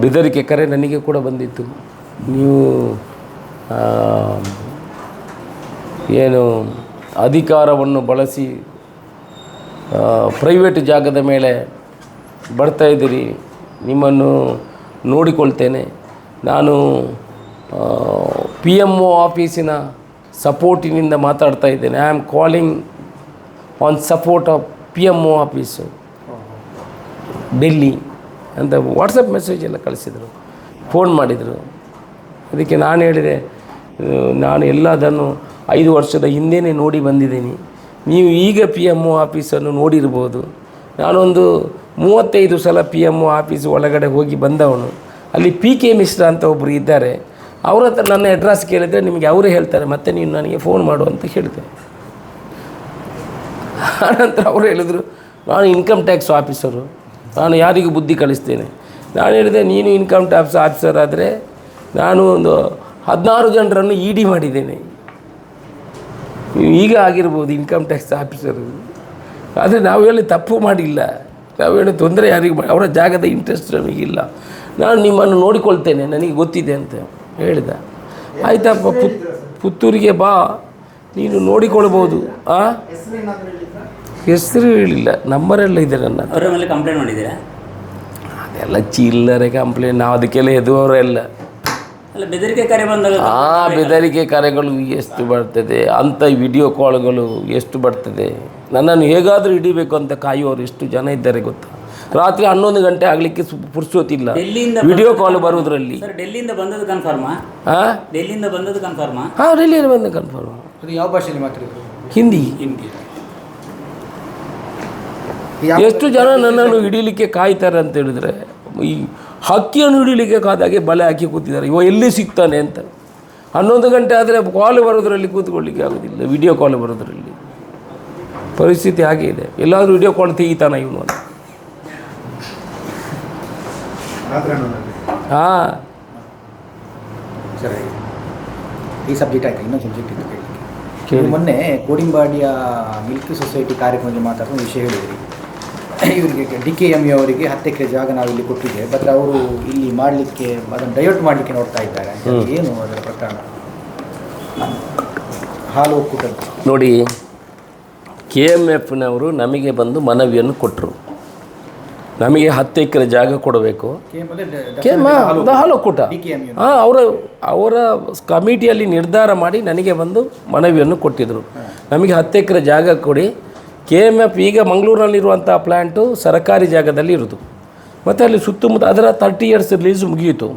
ಬೆದರಿಕೆ ಕರೆ ನನಗೆ ಕೂಡ ಬಂದಿತ್ತು. ನೀವು ಏನು ಅಧಿಕಾರವನ್ನು ಬಳಸಿ ಪ್ರೈವೇಟ್ ಜಾಗದ ಮೇಲೆ ಬರ್ತಾಯಿದ್ದೀರಿ, ನಿಮ್ಮನ್ನು ನೋಡಿಕೊಳ್ತೇನೆ. ನಾನು PMO ಆಫೀಸಿನ ಸಪೋರ್ಟಿನಿಂದ ಮಾತಾಡ್ತಾ ಇದ್ದೇನೆ. I am calling on support of PMO office Delhi ಅಂತ ವಾಟ್ಸಪ್ ಮೆಸೇಜ್ ಎಲ್ಲ ಕಳಿಸಿದರು, ಫೋನ್ ಮಾಡಿದರು. ಅದಕ್ಕೆ ನಾನು ಹೇಳಿದೆ, ನಾನು ಎಲ್ಲದನ್ನು 5 ವರ್ಷದ ಹಿಂದೆಯೇ ನೋಡಿ ಬಂದಿದ್ದೀನಿ. ನೀವು ಈಗ PMO ಆಫೀಸನ್ನು ನೋಡಿರ್ಬೋದು. ನಾನೊಂದು 35 ಸಲ PMO ಆಫೀಸ್ ಒಳಗಡೆ ಹೋಗಿ ಬಂದವನು. ಅಲ್ಲಿ PK ಮಿಶ್ರಾ ಅಂತ ಒಬ್ಬರು ಇದ್ದಾರೆ, ಅವ್ರ ಹತ್ರ ನನ್ನ ಅಡ್ರೆಸ್ ಕೇಳಿದರೆ ನಿಮಗೆ ಅವರೇ ಹೇಳ್ತಾರೆ, ಮತ್ತೆ ನೀವು ನನಗೆ ಫೋನ್ ಮಾಡು ಅಂತ ಹೇಳಿದೆ. ಆನಂತರ ಅವರು ಹೇಳಿದರು, ನಾನು ಇನ್ಕಮ್ ಟ್ಯಾಕ್ಸ್ ಆಫೀಸರು, ನಾನು ಯಾರಿಗೂ ಬುದ್ಧಿ ಕಳಿಸ್ತೇನೆ. ನಾನು ಹೇಳಿದೆ, ನೀನು ಇನ್ಕಮ್ ಟ್ಯಾಕ್ಸ್ ಆಫೀಸರ್ ಆದರೆ ನಾನು ಒಂದು 16 ಜನರನ್ನು ED ಮಾಡಿದ್ದೇನೆ. ನೀವು ಈಗ ಆಗಿರ್ಬೋದು ಇನ್ಕಮ್ ಟ್ಯಾಕ್ಸ್ ಆಫೀಸರು, ಆದರೆ ನಾವು ಹೇಳಿ ತಪ್ಪು ಮಾಡಿಲ್ಲ, ನಾವು ಹೇಳಿ ತೊಂದರೆ ಯಾರಿಗೂ ಅವರ ಜಾಗದ ಇಂಟ್ರೆಸ್ಟ್ ನಮಗಿಲ್ಲ. ನಾನು ನಿಮ್ಮನ್ನು ನೋಡಿಕೊಳ್ತೇನೆ, ನನಗೆ ಗೊತ್ತಿದೆ ಅಂತ ಹೇಳಿದ. ಆಯ್ತಪ್ಪ, ಪುತ್ತೂರಿಗೆ ಬಾ, ನೀನು ನೋಡಿಕೊಳ್ಬೋದು. ಹೆಸರು ಹೇಳಿಲ್ಲ, ನಂಬರೆಲ್ಲ ಇದೆ ನನ್ನ. ಅವರ ಮೇಲೆ ಕಂಪ್ಲೇಂಟ್ ಮಾಡಿದ್ದೀರಾ? ಅದೆಲ್ಲ ಚಿಲ್ಲರೆ ಕಂಪ್ಲೇಂಟ್, ನಾವು ಅದಕ್ಕೆಲ್ಲ ಎದುವರೆಲ್ಲ. ಅಲ್ಲ, ಬೆದರಿಕೆ ಕರೆ ಬಂದಾಗ ಬೆದರಿಕೆ ಕರೆಗಳು ಎಷ್ಟು ಬರ್ತದೆ, ಅಂಥ ವಿಡಿಯೋ ಕಾಲ್ಗಳು ಎಷ್ಟು ಬರ್ತದೆ. ನನ್ನನ್ನು ಹೇಗಾದರೂ ಹಿಡಿಬೇಕು ಅಂತ ಕಾಯುವವರು ಎಷ್ಟು ಜನ ಇದ್ದಾರೆ ಗೊತ್ತಾ. ರಾತ್ರಿ 11 ಗಂಟೆ ಆಗಲಿಕ್ಕೆ ಪುರ್ಸೋತಿಲ್ಲ ವಿಡಿಯೋ ಕಾಲ್ ಬರೋದ್ರಲ್ಲಿ. ಡೆಲ್ಲಿಯಿಂದ ಬಂದದ್ದು ಕನ್ಫರ್ಮಾ? ಡೆಲ್ಲಿಯಿಂದ ಬಂದದ್ದು ಕನ್ಫರ್ಮಾ? ಡೆಲ್ಲಿಯಲ್ಲಿ ಬಂದ ಕನ್ಫರ್ಮ್. ಅದು ಯಾವ ಭಾಷೆಯಲ್ಲಿ ಮಾತಾಡಿದ್ರು? ಹಿಂದಿ. ಎಷ್ಟು ಜನ ನನ್ನನ್ನು ಹಿಡೀಲಿಕ್ಕೆ ಕಾಯ್ತಾರೆ ಅಂತ ಹೇಳಿದ್ರೆ, ಈ ಹಕ್ಕಿಯನ್ನು ಹಿಡೀಲಿಕ್ಕೆ ಕಾದಾಗೆ ಬಲೆ ಹಾಕಿ ಕೂತಿದ್ದಾರೆ, ಇವ ಎಲ್ಲಿ ಸಿಗ್ತಾನೆ ಅಂತ. 11 ಗಂಟೆ ಆದರೆ ಕಾಲ್ ಬರೋದ್ರಲ್ಲಿ ಕೂತ್ಕೊಳ್ಳಿಕ್ಕೆ ಆಗೋದಿಲ್ಲ, ವಿಡಿಯೋ ಕಾಲ್ ಬರೋದ್ರಲ್ಲಿ. ಪರಿಸ್ಥಿತಿ ಹಾಗೆ ಇದೆ. ಎಲ್ಲಾದರೂ ವಿಡಿಯೋ ಕಾಲ್ ತೆಗಿತಾನ ಇವನು ಅಂತ. ಹಾಂ, ಸರಿ, ಈ ಸಬ್ಜೆಕ್ಟ್ ಆಯಿತು. ಇನ್ನೊಂದು ಸಬ್ಜೆಕ್ಟ್ ಇತ್ತು ಕೇಳಿ. ಮೊನ್ನೆ ಕೋಡಿಂಬಾಡಿಯ ಮಿಲ್ಕಿ ಸೊಸೈಟಿ ಕಾರ್ಯಕ್ರಮದಲ್ಲಿ ಮಾತಾಡುವ ವಿಷಯ ಹೇಳಿದ್ರಿ. ಇವರಿಗೆ DKME ಅವರಿಗೆ 10 ಎಕರೆ ಜಾಗ ನಾವು ಇಲ್ಲಿ ಕೊಟ್ಟಿದ್ದೇವೆ, ಬಟ್ ಅವರು ಇಲ್ಲಿ ಮಾಡಲಿಕ್ಕೆ ಅದನ್ನು ಡೈವರ್ಟ್ ಮಾಡಲಿಕ್ಕೆ ನೋಡ್ತಾ ಇದ್ದಾರೆ. ಏನು ಅದರ ಪ್ರಕರಣ? ಹಾಲು ಒಕ್ಕೂಟ ನೋಡಿ, KMFನವರು ನಮಗೆ ಬಂದು ಮನವಿಯನ್ನು ಕೊಟ್ಟರು, ನಮಗೆ 10 ಎಕರೆ ಜಾಗ ಕೊಡಬೇಕು. ಹಾಲು ಒಕ್ಕೂಟ ಅವರ ಕಮಿಟಿಯಲ್ಲಿ ನಿರ್ಧಾರ ಮಾಡಿ ನನಗೆ ಬಂದು ಮನವಿಯನ್ನು ಕೊಟ್ಟಿದ್ದರು. ನಮಗೆ 10 ಎಕರೆ ಜಾಗ ಕೊಡಿ. KMF ಈಗ ಮಂಗಳೂರಿನಲ್ಲಿರುವಂಥ ಪ್ಲ್ಯಾಂಟು ಸರ್ಕಾರಿ ಜಾಗದಲ್ಲಿ ಇರೋದು. ಮತ್ತು ಅಲ್ಲಿ ಸುತ್ತಮುತ್ತ ಅದರ 30 ಇಯರ್ಸ್ ರಿಲೀಸ್ ಮುಗಿಯಿತು.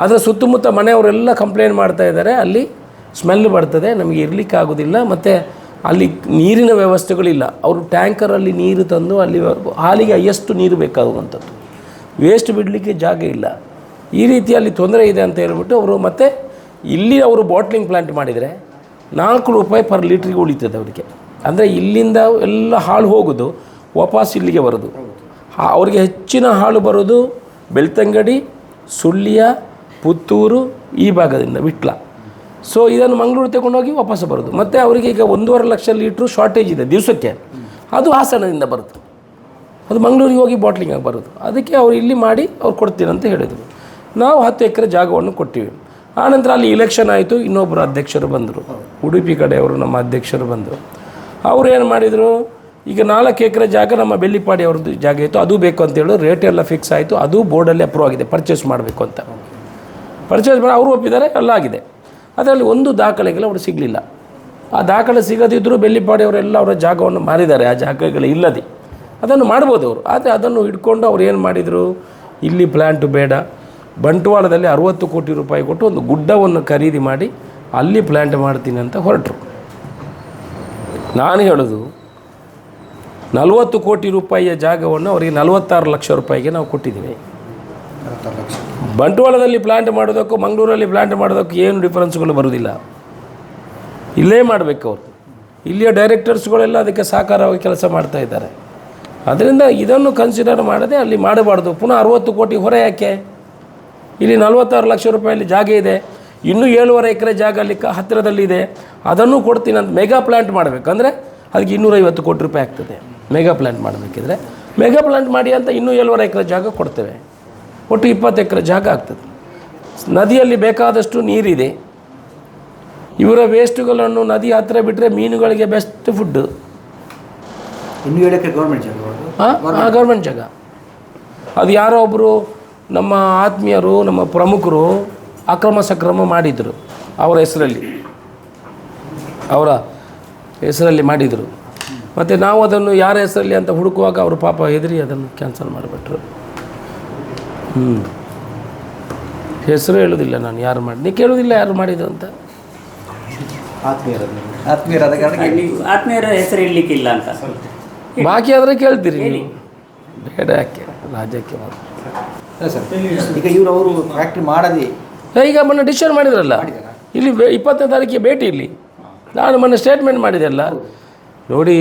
ಅದರ ಸುತ್ತಮುತ್ತ ಮನೆಯವರೆಲ್ಲ ಕಂಪ್ಲೇಂಟ್ ಮಾಡ್ತಾ ಇದ್ದಾರೆ, ಅಲ್ಲಿ ಸ್ಮೆಲ್ ಬರ್ತದೆ, ನಮಗೆ ಇರಲಿಕ್ಕೆ ಆಗೋದಿಲ್ಲ, ಮತ್ತು ಅಲ್ಲಿ ನೀರಿನ ವ್ಯವಸ್ಥೆಗಳಿಲ್ಲ. ಅವರು ಟ್ಯಾಂಕರಲ್ಲಿ ನೀರು ತಂದು ಅಲ್ಲಿ ಹಾಲಿಗೆ ಎಷ್ಟು ನೀರು ಬೇಕಾಗುವಂಥದ್ದು, ವೇಸ್ಟ್ ಬಿಡಲಿಕ್ಕೆ ಜಾಗ ಇಲ್ಲ. ಈ ರೀತಿಯಲ್ಲಿ ತೊಂದರೆ ಇದೆ ಅಂತ ಹೇಳ್ಬಿಟ್ಟು ಅವರು ಮತ್ತೆ ಇಲ್ಲಿ ಅವರು ಬಾಟ್ಲಿಂಗ್ ಪ್ಲ್ಯಾಂಟ್ ಮಾಡಿದರೆ 4 ರೂಪಾಯಿ ಪರ್ ಲೀಟ್ರಿಗೆ ಉಳಿತದೆ ಅವರಿಗೆ. ಅಂದರೆ ಇಲ್ಲಿಂದ ಎಲ್ಲ ಹಾಳು ಹೋಗೋದು ವಾಪಸ್ ಇಲ್ಲಿಗೆ ಬರೋದು. ಅವರಿಗೆ ಹೆಚ್ಚಿನ ಹಾಳು ಬರೋದು ಬೆಳ್ತಂಗಡಿ, ಸುಳ್ಯ, ಪುತ್ತೂರು ಈ ಭಾಗದಿಂದ ವಿಟ್ಲ. ಸೊ ಇದನ್ನು ಮಂಗಳೂರು ತಗೊಂಡೋಗಿ ವಾಪಸ್ ಬರೋದು. ಮತ್ತು ಅವರಿಗೆ ಈಗ 1.5 ಲಕ್ಷ ಲೀಟ್ರು ಶಾರ್ಟೇಜ್ ಇದೆ ದಿವಸಕ್ಕೆ, ಅದು ಹಾಸನದಿಂದ ಬರುತ್ತೆ, ಅದು ಮಂಗಳೂರಿಗೆ ಹೋಗಿ ಬಾಟ್ಲಿಂಗಾಗಿ ಬರೋದು. ಅದಕ್ಕೆ ಅವ್ರು ಇಲ್ಲಿ ಮಾಡಿ ಅವ್ರು ಕೊಡ್ತೀನಿ ಅಂತ ಹೇಳಿದರು. ನಾವು 10 ಎಕರೆ ಜಾಗವನ್ನು ಕೊಟ್ಟಿವಿ. ಆನಂತರ ಅಲ್ಲಿ ಇಲೆಕ್ಷನ್ ಆಯಿತು, ಇನ್ನೊಬ್ಬರು ಅಧ್ಯಕ್ಷರು ಬಂದರು, ಉಡುಪಿ ಕಡೆಯವರು ನಮ್ಮ ಅಧ್ಯಕ್ಷರು ಬಂದರು. ಅವರು ಏನು ಮಾಡಿದರು, ಈಗ 4 ಎಕರೆ ಜಾಗ ನಮ್ಮ ಬೆಳ್ಳಿಪಾಡಿ ಅವ್ರದ್ದು ಜಾಗ ಇತ್ತು, ಅದು ಬೇಕು ಅಂತೇಳಿ ರೇಟ್ ಎಲ್ಲ ಫಿಕ್ಸ್ ಆಯಿತು. ಅದು ಬೋರ್ಡಲ್ಲಿ ಅಪ್ರೂವ್ ಆಗಿದೆ, ಪರ್ಚೇಸ್ ಮಾಡಬೇಕು ಅಂತ. ಪರ್ಚೇಸ್ ಮಾಡಿ ಅವರು ಒಪ್ಪಿದ್ದಾರೆ, ಎಲ್ಲ ಆಗಿದೆ. ಅದರಲ್ಲಿ ಒಂದು ದಾಖಲೆಗಳು ಅವರು ಸಿಗಲಿಲ್ಲ. ಆ ದಾಖಲೆ ಸಿಗದಿದ್ದರೂ ಬೆಳ್ಳಿಪಾಡಿಯವರೆಲ್ಲ ಅವರ ಜಾಗವನ್ನು ಮಾರಿದ್ದಾರೆ, ಆ ಜಾಗಗಳು ಇಲ್ಲದೆ. ಅದನ್ನು ಮಾಡ್ಬೋದು ಅವರು, ಆದರೆ ಅದನ್ನು ಹಿಡ್ಕೊಂಡು ಅವ್ರು ಏನು ಮಾಡಿದರು, ಇಲ್ಲಿ ಪ್ಲ್ಯಾಂಟು ಬೇಡ, ಬಂಟ್ವಾಳದಲ್ಲಿ 60 ಕೋಟಿ ರೂಪಾಯಿ ಕೊಟ್ಟು ಒಂದು ಗುಡ್ಡವನ್ನು ಖರೀದಿ ಮಾಡಿ ಅಲ್ಲಿ ಪ್ಲ್ಯಾಂಟ್ ಮಾಡ್ತೀನಿ ಅಂತ ಹೊರಟರು. ನಾನು ಹೇಳೋದು 40 ಕೋಟಿ ರೂಪಾಯಿಯ ಜಾಗವನ್ನು ಅವರಿಗೆ 46 ಲಕ್ಷ ರೂಪಾಯಿಗೆ ನಾವು ಕೊಟ್ಟಿದ್ದೀವಿ. ಬಂಟ್ವಾಳದಲ್ಲಿ ಪ್ಲ್ಯಾಂಟ್ ಮಾಡೋದಕ್ಕೂ ಮಂಗಳೂರಲ್ಲಿ ಪ್ಲ್ಯಾಂಟ್ ಮಾಡೋದಕ್ಕೂ ಏನು ಡಿಫ್ರೆನ್ಸ್ಗಳು ಬರೋದಿಲ್ಲ. ಇಲ್ಲೇ ಮಾಡಬೇಕು ಅವರು. ಇಲ್ಲಿಯ ಡೈರೆಕ್ಟರ್ಸ್ಗಳೆಲ್ಲ ಅದಕ್ಕೆ ಸಹಕಾರವಾಗಿ ಕೆಲಸ ಮಾಡ್ತಾ ಇದ್ದಾರೆ. ಅದರಿಂದ ಇದನ್ನು ಕನ್ಸಿಡರ್ ಮಾಡದೆ ಅಲ್ಲಿ ಮಾಡಬಾರ್ದು. ಪುನಃ 60 ಕೋಟಿ ಹೊರೆ ಯಾಕೆ? ಇಲ್ಲಿ 46 ಲಕ್ಷ ರೂಪಾಯಲ್ಲಿ ಜಾಗ ಇದೆ, ಇನ್ನೂ 7.5 ಎಕರೆ ಜಾಗ ಅಲ್ಲಿ ಹತ್ತಿರದಲ್ಲಿದೆ, ಅದನ್ನು ಕೊಡ್ತೀನಿ ಅಂತ. ಮೆಗಾ ಪ್ಲ್ಯಾಂಟ್ ಮಾಡಬೇಕಂದ್ರೆ ಅದಕ್ಕೆ 250 ಕೋಟಿ ರೂಪಾಯಿ ಆಗ್ತದೆ. ಮೆಗಾ ಪ್ಲ್ಯಾಂಟ್ ಮಾಡಬೇಕಿದ್ರೆ ಮೆಗಾ ಪ್ಲ್ಯಾಂಟ್ ಮಾಡಿ ಅಂತ ಇನ್ನೂ 7.5 ಎಕರೆ ಜಾಗ ಕೊಡ್ತೇವೆ. ಒಟ್ಟು 20 ಎಕರೆ ಜಾಗ ಆಗ್ತದೆ. ನದಿಯಲ್ಲಿ ಬೇಕಾದಷ್ಟು ನೀರಿದೆ. ಇವರ ವೇಸ್ಟುಗಳನ್ನು ನದಿ ಹತ್ತಿರ ಬಿಟ್ಟರೆ ಮೀನುಗಳಿಗೆ ಬೆಸ್ಟ್ ಫುಡ್ಡು. ಇನ್ನೂ 7 ಎಕರೆ ಗೌರ್ಮೆಂಟ್ ಜಾಗ, ಗೌರ್ಮೆಂಟ್ ಜಾಗ. ಅದು ಯಾರೋ ಒಬ್ಬರು ನಮ್ಮ ಆತ್ಮೀಯರು, ನಮ್ಮ ಪ್ರಮುಖರು ಅಕ್ರಮ ಸಕ್ರಮ ಮಾಡಿದರು, ಅವರ ಹೆಸರಲ್ಲಿ ಮಾಡಿದರು. ಮತ್ತು ನಾವು ಅದನ್ನು ಯಾರ ಹೆಸರಲ್ಲಿ ಅಂತ ಹುಡುಕುವಾಗ ಅವರು ಪಾಪ ಹೆದರಿ ಅದನ್ನು ಕ್ಯಾನ್ಸಲ್ ಮಾಡಿಬಿಟ್ರು. ಹೆಸರು ಹೇಳೋದಿಲ್ಲ ನಾನು, ಯಾರು ಮಾಡಿ, ನೀವು ಕೇಳೋದಿಲ್ಲ ಯಾರು ಮಾಡಿದ್ದು ಅಂತ. ಆತ್ಮೀಯರಾದ ಕಾರಣ ಆತ್ಮೀಯರ ಹೆಸರು ಇಡಲಿಕ್ಕಿಲ್ಲ ಅಂತ ಬಾಕಿ ಆದರೆ ಕೇಳ್ತೀರಿ ನೀವು, ಬೇಡ ಯಾಕೆ ರಾಜ್ಯಕ್ಕೆ ಅಲ್ಲ ಸರ್. ಈಗ ಅವರು ಫ್ಯಾಕ್ಟ್ರಿ ಮಾಡದೆ ಈಗ ಮೊನ್ನೆ ಡಿಸಿಷನ್ ಮಾಡಿದ್ರಲ್ಲ, ಇಲ್ಲಿ 20ನೇ ತಾರೀಕಿಗೆ ಭೇಟಿ ಇಲ್ಲಿ. ನಾನು ಮೊನ್ನೆ ಸ್ಟೇಟ್ಮೆಂಟ್ ಮಾಡಿದೆಲ್ಲ ನೋಡಿ,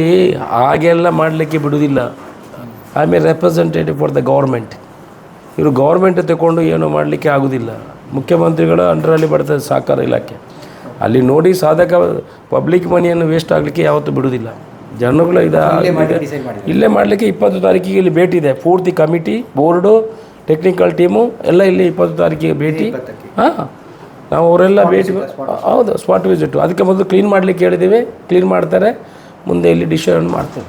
ಹಾಗೆಲ್ಲ ಮಾಡಲಿಕ್ಕೆ ಬಿಡುವುದಿಲ್ಲ. I am A representative for the government. ಇವರು ಗೌರ್ಮೆಂಟ್ ತಗೊಂಡು ಏನೂ ಮಾಡಲಿಕ್ಕೆ ಆಗೋದಿಲ್ಲ. ಮುಖ್ಯಮಂತ್ರಿಗಳ ಅಂಡರಲ್ಲಿ ಬರ್ತದೆ ಸಹಕಾರ ಇಲಾಖೆ. ಅಲ್ಲಿ ನೋಡಿ ಸಾಧಕ ಪಬ್ಲಿಕ್ ಮನಿಯನ್ನು ವೇಸ್ಟ್ ಆಗಲಿಕ್ಕೆ ಯಾವತ್ತೂ ಬಿಡುವುದಿಲ್ಲ. ಜನಗಳು ಇಲ್ಲೇ ಮಾಡಲಿಕ್ಕೆ 20 ತಾರೀಕಿಗೆ ಇಲ್ಲಿ ಭೇಟಿ ಇದೆ. ಪೂರ್ತಿ ಕಮಿಟಿ, ಬೋರ್ಡು, ಟೆಕ್ನಿಕಲ್ ಟೀಮು ಎಲ್ಲ ಇಲ್ಲಿ 20 ತಾರೀಕಿಗೆ ಭೇಟಿ. ನಾವು ಅವರೆಲ್ಲ ಭೇಟಿ, ಹೌದು, ಸ್ಪಾಟ್ ವಿಸಿಟು. ಅದಕ್ಕೆ ಮೊದಲು ಕ್ಲೀನ್ ಮಾಡಲಿಕ್ಕೆ ಹೇಳಿದ್ದೀವಿ, ಕ್ಲೀನ್ ಮಾಡ್ತಾರೆ, ಮುಂದೆ ಇಲ್ಲಿ ಡಿಸಿಷನ್ ಮಾಡ್ತೇವೆ.